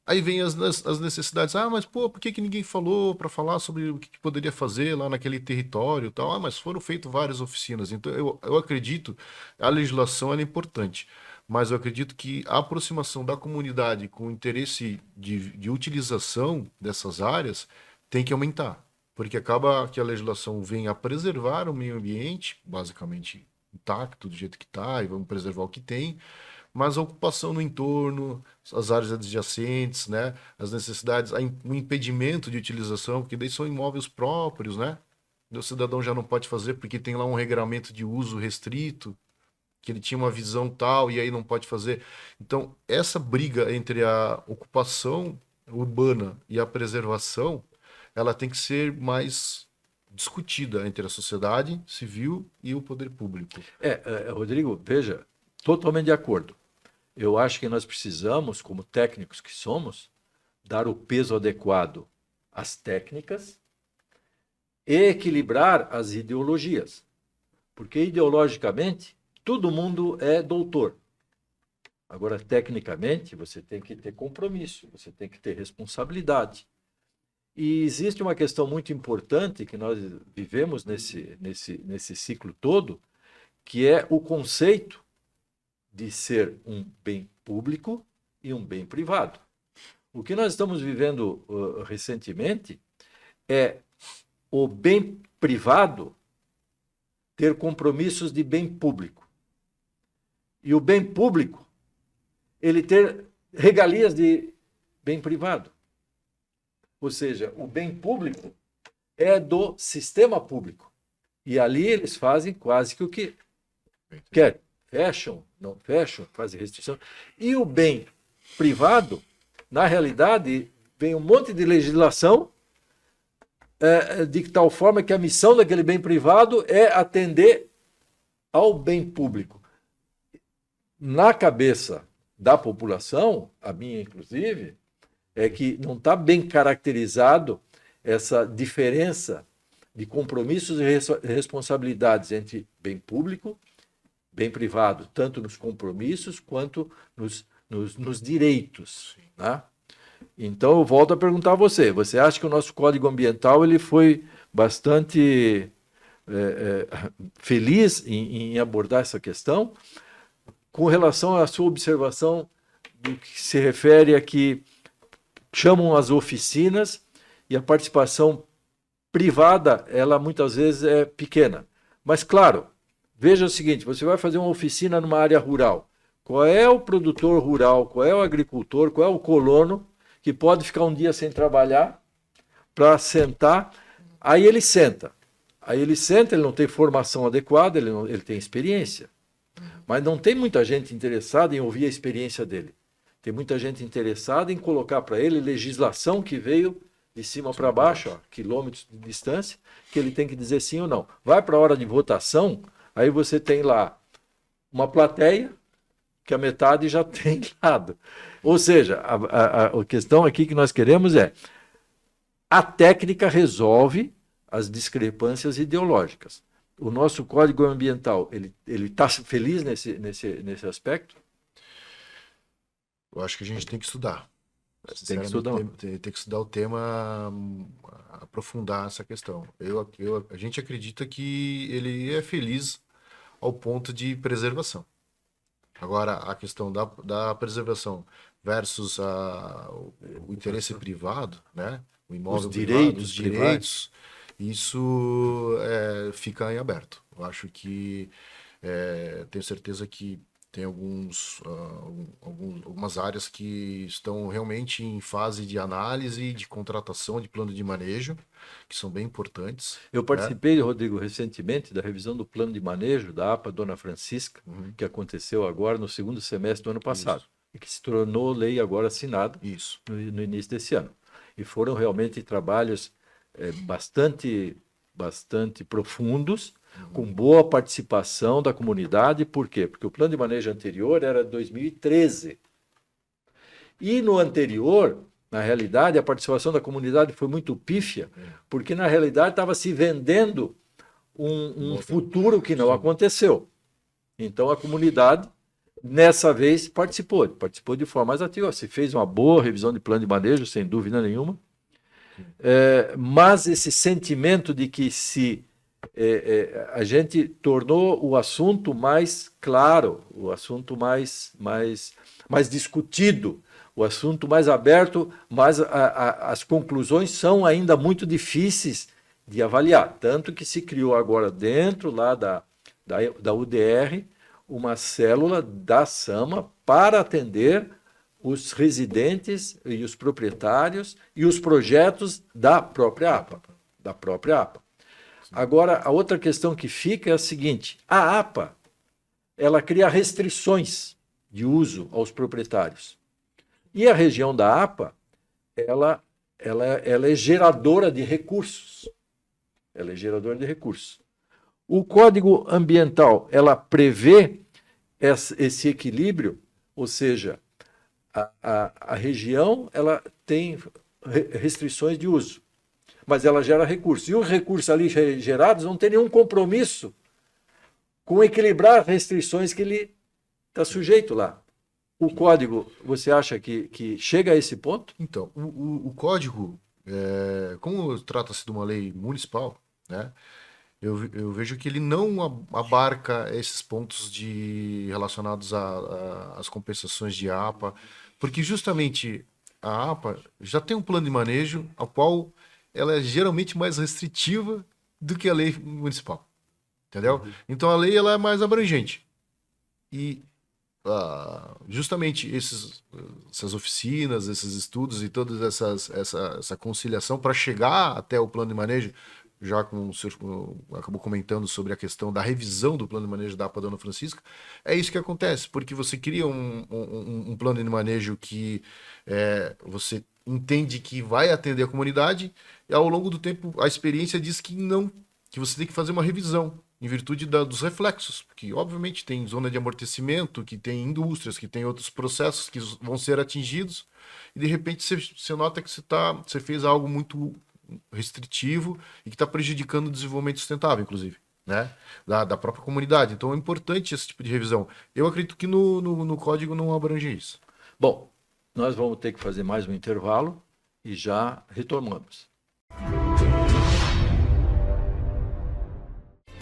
Aí vem as necessidades. Ah, mas pô, por que ninguém falou para falar sobre o que poderia fazer lá naquele território e tal? Ah, mas foram feitas várias oficinas. Então, eu acredito, a legislação ela é importante, mas eu acredito que a aproximação da comunidade com o interesse de utilização dessas áreas tem que aumentar, porque acaba que a legislação vem a preservar o meio ambiente, basicamente intacto, do jeito que está, e vamos preservar o que tem, mas a ocupação no entorno, as áreas adjacentes, né, as necessidades, o impedimento de utilização, porque daí são imóveis próprios, né? O cidadão já não pode fazer porque tem lá um regramento de uso restrito, que ele tinha uma visão tal e aí não pode fazer. Então, essa briga entre a ocupação urbana e a preservação, ela tem que ser mais discutida entre a sociedade civil e o poder público. Rodrigo, veja, totalmente de acordo. Eu acho que nós precisamos, como técnicos que somos, dar o peso adequado às técnicas e equilibrar as ideologias. Porque ideologicamente, todo mundo é doutor. Agora, tecnicamente, você tem que ter compromisso, você tem que ter responsabilidade. E existe uma questão muito importante que nós vivemos nesse ciclo todo, que é o conceito de ser um bem público e um bem privado. O que nós estamos vivendo recentemente é o bem privado ter compromissos de bem público. E o bem público, ele ter regalias de bem privado. Ou seja, o bem público é do sistema público. E ali eles fazem quase que o que querem. Fecham, não fecham, fazem restrição. E o bem privado, na realidade, vem um monte de legislação de tal forma que a missão daquele bem privado é atender ao bem público. Na cabeça da população, a minha inclusive, é que não está bem caracterizado essa diferença de compromissos e responsabilidades entre bem público bem privado, tanto nos compromissos quanto nos direitos. Né? Então, eu volto a perguntar a você. Você acha que o nosso Código Ambiental ele foi bastante feliz em abordar essa questão? Com relação à sua observação do que se refere a que chamam as oficinas e a participação privada, ela muitas vezes é pequena. Mas, claro, veja o seguinte, você vai fazer uma oficina numa área rural. Qual é o produtor rural, qual é o agricultor, qual é o colono que pode ficar um dia sem trabalhar para sentar? Aí ele senta. Ele não tem formação adequada, ele tem experiência. Mas não tem muita gente interessada em ouvir a experiência dele. Tem muita gente interessada em colocar para ele legislação que veio de cima para baixo, quilômetros de distância, que ele tem que dizer sim ou não. Vai para a hora de votação, aí você tem lá uma plateia que a metade já tem lado. Ou seja, a questão aqui que nós queremos é a técnica resolve as discrepâncias ideológicas. O nosso Código Ambiental, ele está feliz nesse aspecto? Eu acho que a gente tem que estudar. Tem que estudar. Tem que estudar o tema, aprofundar essa questão. A gente acredita que ele é feliz ao ponto de preservação. Agora, a questão da preservação versus o interesse privado, né? O imóvel privado, os direitos, isso fica em aberto. Eu acho que tenho certeza que tem algumas áreas que estão realmente em fase de análise, de contratação de plano de manejo, que são bem importantes. Eu participei, Rodrigo, recentemente da revisão do plano de manejo da APA Dona Francisca, que aconteceu agora no segundo semestre do ano passado, e que se tornou lei agora assinada no início desse ano. E foram realmente trabalhos bastante profundos, com boa participação da comunidade. Por quê? Porque o plano de manejo anterior era de 2013. E no anterior, na realidade, a participação da comunidade foi muito pífia, porque na realidade estava se vendendo um futuro que não aconteceu. Então a comunidade nessa vez participou de forma mais ativa. Se fez uma boa revisão de plano de manejo, sem dúvida nenhuma. Mas esse sentimento de que a gente tornou o assunto mais claro, o assunto mais discutido, o assunto mais aberto, mas as conclusões são ainda muito difíceis de avaliar. Tanto que se criou agora dentro lá da UDR uma célula da SAMA para atender os residentes e os proprietários e os projetos da própria APA. Agora, a outra questão que fica é a seguinte: a APA, ela cria restrições de uso aos proprietários. E a região da APA, ela é geradora de recursos. Ela é geradora de recursos. O Código Ambiental, ela prevê esse equilíbrio, ou seja, a região ela tem restrições de uso, mas ela gera recursos. E os recursos ali gerados não tem nenhum compromisso com equilibrar as restrições que ele está sujeito lá. O código, você acha que chega a esse ponto? Então, o código, como trata-se de uma lei municipal, né, eu vejo que ele não abarca esses pontos relacionados às compensações de APA, porque justamente a APA já tem um plano de manejo, ao qual ela é geralmente mais restritiva do que a lei municipal, entendeu? Então a lei ela é mais abrangente. E justamente essas oficinas, esses estudos e toda essa conciliação para chegar até o plano de manejo, já como o senhor acabou comentando sobre a questão da revisão do plano de manejo da APA Dona Francisca, é isso que acontece, porque você cria um plano de manejo que você entende que vai atender a comunidade, e ao longo do tempo a experiência diz que não, que você tem que fazer uma revisão, em virtude dos reflexos, porque obviamente tem zona de amortecimento, que tem indústrias, que tem outros processos que vão ser atingidos, e de repente você nota que você fez algo muito restritivo e que está prejudicando o desenvolvimento sustentável, inclusive, né? Da própria comunidade. Então é importante esse tipo de revisão. Eu acredito que no código não abrange isso. Bom, nós vamos ter que fazer mais um intervalo e já retomamos.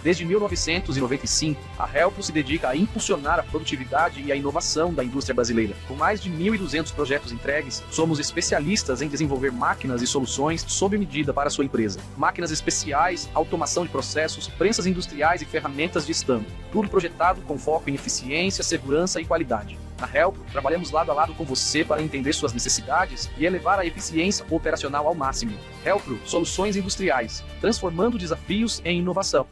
Desde 1995, a Helpro se dedica a impulsionar a produtividade e a inovação da indústria brasileira. Com mais de 1.200 projetos entregues, somos especialistas em desenvolver máquinas e soluções sob medida para a sua empresa. Máquinas especiais, automação de processos, prensas industriais e ferramentas de estampo. Tudo projetado com foco em eficiência, segurança e qualidade. Na Helpro, trabalhamos lado a lado com você para entender suas necessidades e elevar a eficiência operacional ao máximo. Helpro, soluções industriais, transformando desafios em inovação.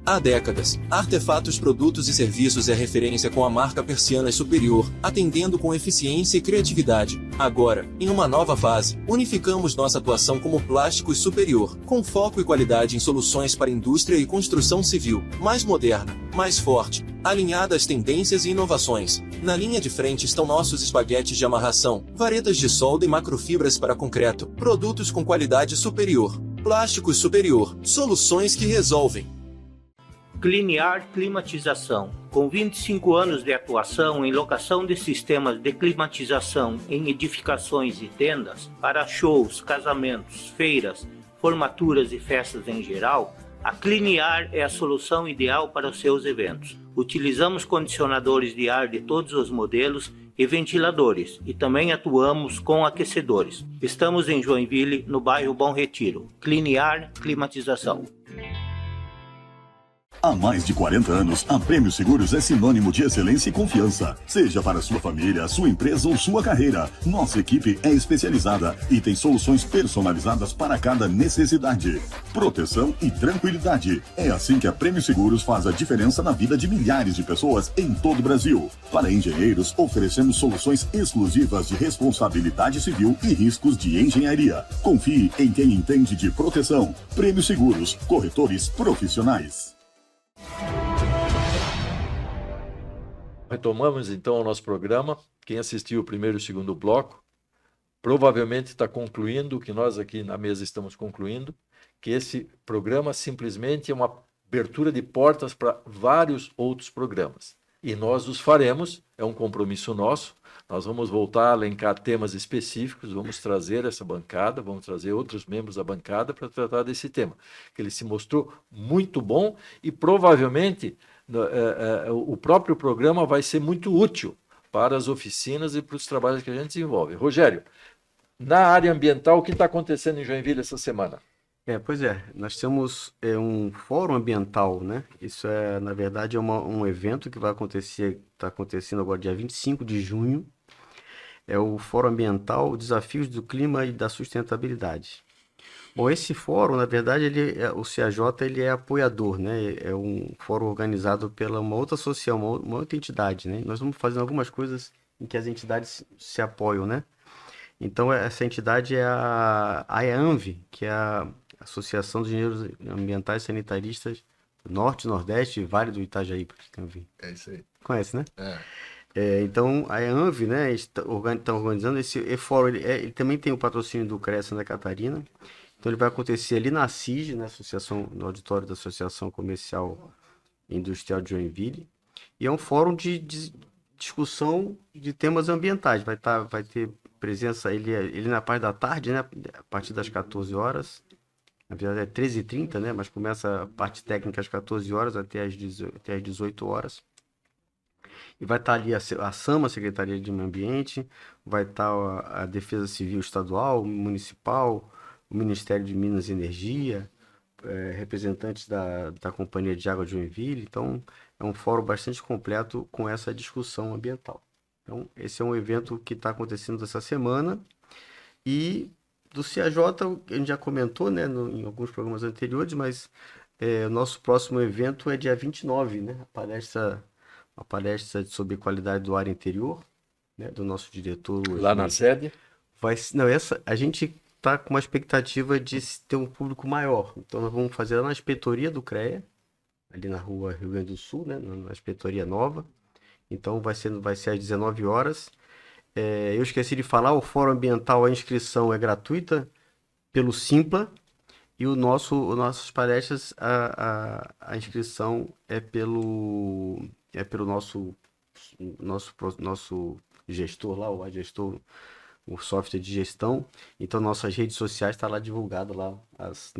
Há décadas, Artefatos Produtos e Serviços é referência com a marca Persianas Superior, atendendo com eficiência e criatividade. Agora, em uma nova fase, unificamos nossa atuação como Plásticos Superior, com foco e qualidade em soluções para indústria e construção civil, mais moderna, mais forte, alinhada às tendências e inovações. Na linha de frente estão nossos espaguetes de amarração, varetas de solda e macrofibras para concreto, produtos com qualidade superior. Plásticos Superior, soluções que resolvem. Cliniar Climatização. Com 25 anos de atuação em locação de sistemas de climatização em edificações e tendas, para shows, casamentos, feiras, formaturas e festas em geral, a Cliniar é a solução ideal para os seus eventos. Utilizamos condicionadores de ar de todos os modelos e ventiladores, e também atuamos com aquecedores. Estamos em Joinville, no bairro Bom Retiro. Cliniar Climatização. Há mais de 40 anos, a Prêmio Seguros é sinônimo de excelência e confiança. Seja para sua família, sua empresa ou sua carreira, nossa equipe é especializada e tem soluções personalizadas para cada necessidade. Proteção e tranquilidade. É assim que a Prêmio Seguros faz a diferença na vida de milhares de pessoas em todo o Brasil. Para engenheiros, oferecemos soluções exclusivas de responsabilidade civil e riscos de engenharia. Confie em quem entende de proteção. Prêmio Seguros, corretores profissionais. Retomamos então o nosso programa. Quem assistiu o primeiro e o segundo bloco provavelmente está concluindo o que nós aqui na mesa estamos concluindo, que esse programa simplesmente é uma abertura de portas para vários outros programas. E nós os faremos, é um compromisso nosso. Nós vamos voltar a elencar temas específicos, vamos trazer essa bancada, vamos trazer outros membros da bancada para tratar desse tema, que ele se mostrou muito bom e provavelmente o próprio programa vai ser muito útil para as oficinas e para os trabalhos que a gente desenvolve. Rogério, na área ambiental, o que está acontecendo em Joinville essa semana? Pois é, nós temos um fórum ambiental, né? Isso na verdade, um evento que vai acontecer, está acontecendo agora dia 25 de junho. É o Fórum Ambiental, Desafios do Clima e da Sustentabilidade. Bom, esse fórum, na verdade, o CAJ ele é apoiador, né? É um fórum organizado pela uma outra associação, uma outra entidade, né? Nós vamos fazendo algumas coisas em que as entidades se apoiam, né? Então, essa entidade é a AEANV, que é a Associação dos Engenheiros Ambientais e Sanitaristas do Norte, Nordeste e Vale do Itajaí, para quem ouvir. É isso aí. Conhece, né? É. Então, a EANV, né, está organizando esse fórum. Ele também tem o patrocínio do CREA Santa Catarina. Então, ele vai acontecer ali na CIG, né, no auditório da Associação Comercial e Industrial de Joinville. E é um fórum de discussão de temas ambientais. Vai ter presença, ele na parte da tarde, né, a partir das 14 horas. Na verdade, é 13h30, né, mas começa a parte técnica às 14 horas até às 18 horas. E vai estar ali a SAMA, a Secretaria de Meio Ambiente, vai estar a Defesa Civil Estadual, Municipal, o Ministério de Minas e Energia, representantes da Companhia de Água de Joinville. Então, é um fórum bastante completo com essa discussão ambiental. Então, esse é um evento que está acontecendo essa semana. E do CAJ, a gente já comentou, né, em alguns programas anteriores, mas o nosso próximo evento é dia 29, né, a palestra sobre qualidade do ar interior, né, do nosso diretor. Lá na sede? A gente está com uma expectativa de ter um público maior. Então, nós vamos fazer lá na inspetoria do CREA, ali na rua Rio Grande do Sul, né, na inspetoria nova. Então, vai ser às 19 horas. Eu esqueci de falar, o Fórum Ambiental, a inscrição é gratuita pelo Simpla. E nossas palestras, a inscrição é pelo nosso gestor lá, o gestor, o software de gestão. Então, nossas redes sociais estão lá divulgado lá as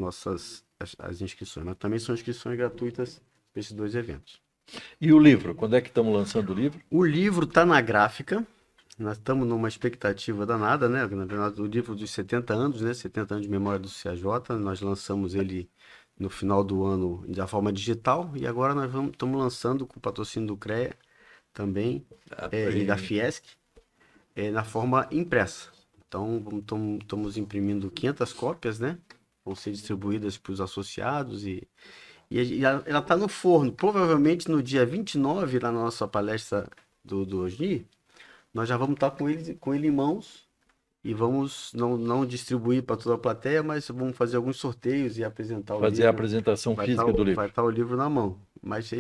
inscrições. Mas também são inscrições gratuitas para esses dois eventos. E o livro? Quando é que estamos lançando o livro? O livro está na gráfica. Nós estamos numa expectativa danada, né? Na verdade, o livro dos 70 anos, né? 70 anos de memória do CAJ. Nós lançamos ele no final do ano da forma digital. E agora nós estamos lançando com o patrocínio do CREA também, e da Fiesc, na forma impressa. Então, estamos imprimindo 500 cópias, né? Vão ser distribuídas para os associados e ela está no forno. Provavelmente no dia 29, lá na nossa palestra do Osni, nós já vamos estar com ele em mãos e vamos não distribuir para toda a plateia, mas vamos fazer alguns sorteios e apresentar o livro. Fazer a apresentação física do livro. Vai estar o livro na mão. Mas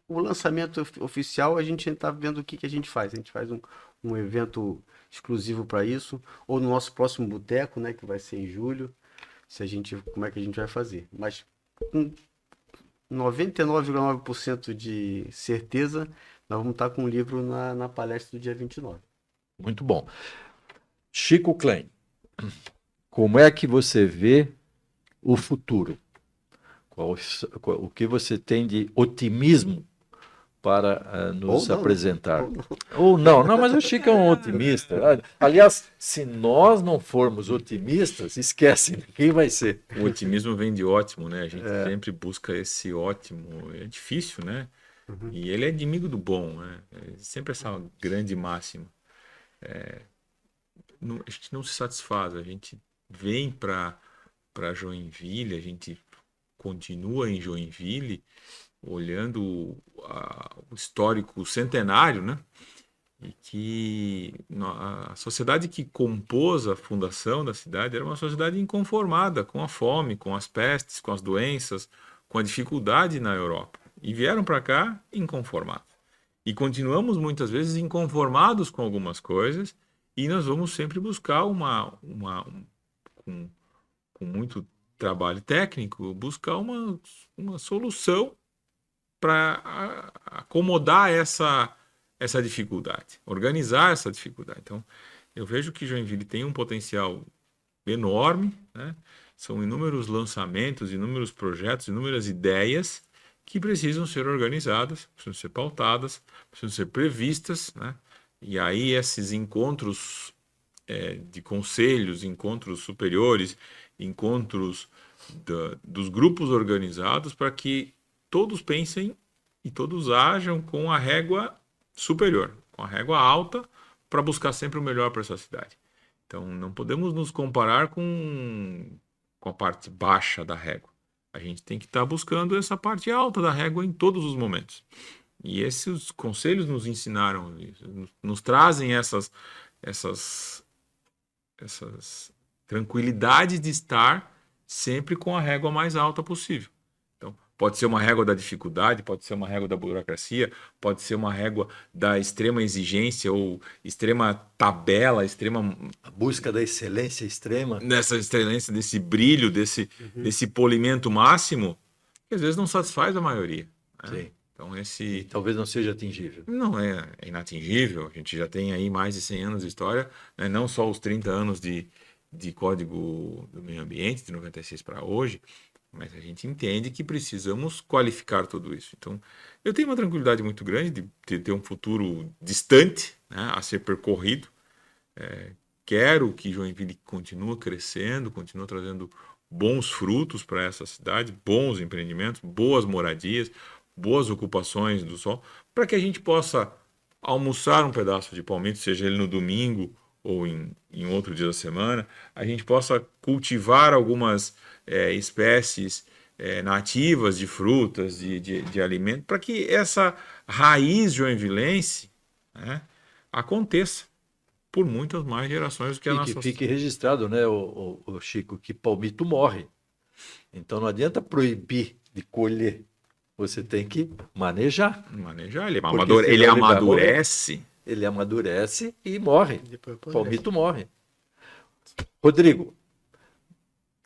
o lançamento oficial, a gente está vendo o que a gente faz. A gente faz um evento exclusivo para isso, ou no nosso próximo boteco, né, que vai ser em julho, como é que a gente vai fazer. Mas com 99,9% de certeza, nós vamos estar com o livro na palestra do dia 29. Muito bom. Chico Klein, como é que você vê o futuro? O que você tem de otimismo para nos apresentar? Ou não, mas o Chico é um otimista. Aliás, se nós não formos otimistas, esquece, quem vai ser? O otimismo vem de ótimo, né? A gente sempre busca esse ótimo. É difícil, né? Uhum. E ele é inimigo do bom, né? Sempre essa grande máxima. A gente não se satisfaz, a gente vem para Joinville, a gente continua em Joinville, olhando o histórico centenário, né? E que a sociedade que compôs a fundação da cidade era uma sociedade inconformada com a fome, com as pestes, com as doenças, com a dificuldade na Europa. E vieram para cá inconformados. E continuamos muitas vezes inconformados com algumas coisas e nós vamos sempre buscar com muito trabalho técnico, buscar uma solução para a acomodar essa dificuldade, organizar essa dificuldade. Então, eu vejo que Joinville tem um potencial enorme, né? São inúmeros lançamentos, inúmeros projetos, inúmeras ideias que precisam ser organizadas, precisam ser pautadas, precisam ser previstas, né? E aí esses encontros de conselhos, encontros superiores, encontros dos grupos organizados, para que todos pensem e todos ajam com a régua superior, com a régua alta, para buscar sempre o melhor para essa cidade. Então, não podemos nos comparar com a parte baixa da régua. A gente tem que estar buscando essa parte alta da régua em todos os momentos. E esses conselhos nos ensinaram, nos trazem essas tranquilidades de estar sempre com a régua mais alta possível. Então, pode ser uma régua da dificuldade, pode ser uma régua da burocracia, pode ser uma régua da extrema exigência ou extrema tabela, A busca da excelência extrema. dessa excelência, desse brilho, desse polimento máximo, que às vezes não satisfaz a maioria, né? Sim. Então, E talvez não seja atingível. não é inatingível. A gente já tem aí mais de 100 anos de história, né? Não só os 30 anos de Código do Meio Ambiente, de 96 para hoje, mas a gente entende que precisamos qualificar tudo isso. Então, eu tenho uma tranquilidade muito grande de ter um futuro distante, né, a ser percorrido. Quero que Joinville continue crescendo, continue trazendo bons frutos para essa cidade, bons empreendimentos, boas moradias, boas ocupações do solo, para que a gente possa almoçar um pedaço de palmito, seja ele no domingo ou em outro dia da semana, a gente possa cultivar algumas espécies nativas de frutas, de alimentos, para que essa raiz joinvilense, né, aconteça por muitas mais gerações do que a E nossa. que fique registrado, né, o Chico, que palmito morre. Então não adianta proibir de colher. Você tem que manejar. Manejar, ele Porque senão ele ele vai amadurece. Ele amadurece e morre. Depois O palmito morre. Rodrigo,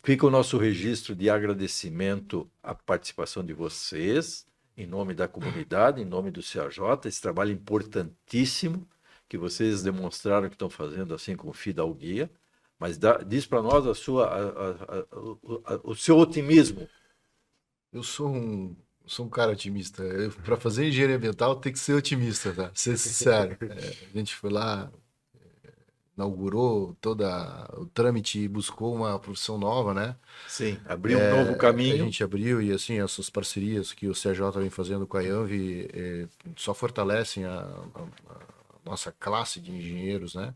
fica o nosso registro de agradecimento à participação de vocês, em nome da comunidade, em nome do CAJ, esse trabalho importantíssimo que vocês demonstraram que estão fazendo assim com fidalguia. Mas diz para nós o seu otimismo. Eu sou um cara otimista. Para fazer engenharia ambiental tem que ser otimista, tá? Ser sincero. A gente foi lá, inaugurou todo o trâmite e buscou uma profissão nova, né? Sim, abriu um novo caminho. A gente abriu e assim, essas parcerias que o CJ vem fazendo com a IANV só fortalecem a nossa classe de engenheiros, né?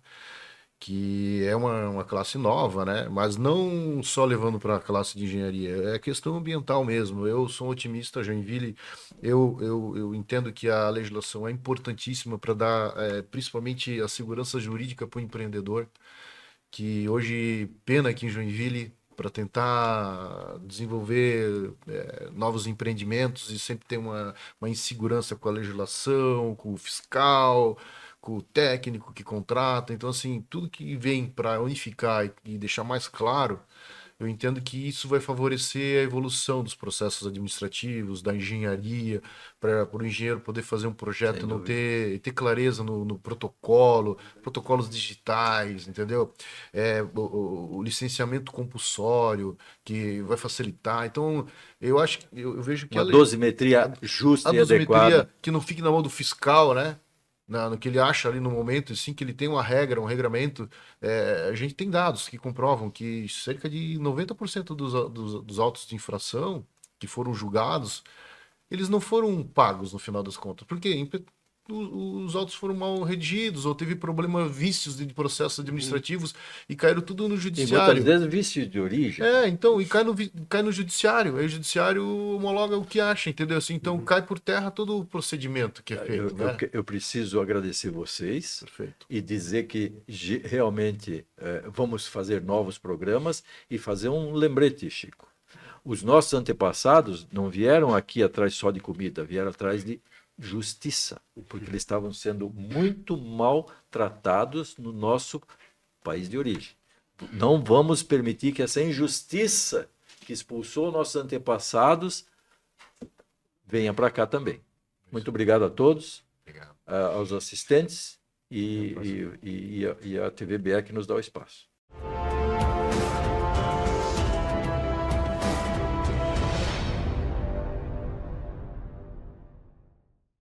Que é uma classe nova, né? Mas não só levando para a classe de engenharia, é questão ambiental mesmo. Eu sou um otimista, Joinville. Eu entendo que a legislação é importantíssima para dar, principalmente, a segurança jurídica para o empreendedor, que hoje, pena aqui em Joinville, para tentar desenvolver novos empreendimentos e sempre tem uma insegurança com a legislação, com o fiscal, com o técnico que contrata. Então, assim, tudo que vem para unificar e deixar mais claro, eu entendo que isso vai favorecer a evolução dos processos administrativos, da engenharia, para o engenheiro poder fazer um projeto, não ter clareza no protocolo, protocolos digitais, entendeu? O licenciamento compulsório, que vai facilitar. Então, eu acho, eu vejo que Uma dosimetria justa e adequada. que não fique na mão do fiscal, né? No que ele acha ali no momento, assim, que ele tem uma regra, um regramento. A gente tem dados que comprovam que cerca de 90% dos autos de infração que foram julgados, eles não foram pagos no final das contas. Por quê? Os autos foram mal redigidos, ou teve problema, vícios de processos administrativos, e caíram tudo no E judiciário. muitas vezes vício de origem. Então, e cai no judiciário. Aí o judiciário homologa o que acha, entendeu? Assim, então cai por terra todo o procedimento que é feito, né? Eu preciso agradecer vocês. Perfeito. E dizer que realmente vamos fazer novos programas e fazer um lembrete, Chico. Os nossos antepassados não vieram aqui atrás só de comida, vieram atrás de justiça, porque eles estavam sendo muito mal tratados no nosso país de origem. Não vamos permitir que essa injustiça que expulsou nossos antepassados venha para cá também. Muito obrigado a todos, Obrigado. aos assistentes e a TV BE que nos dá o espaço.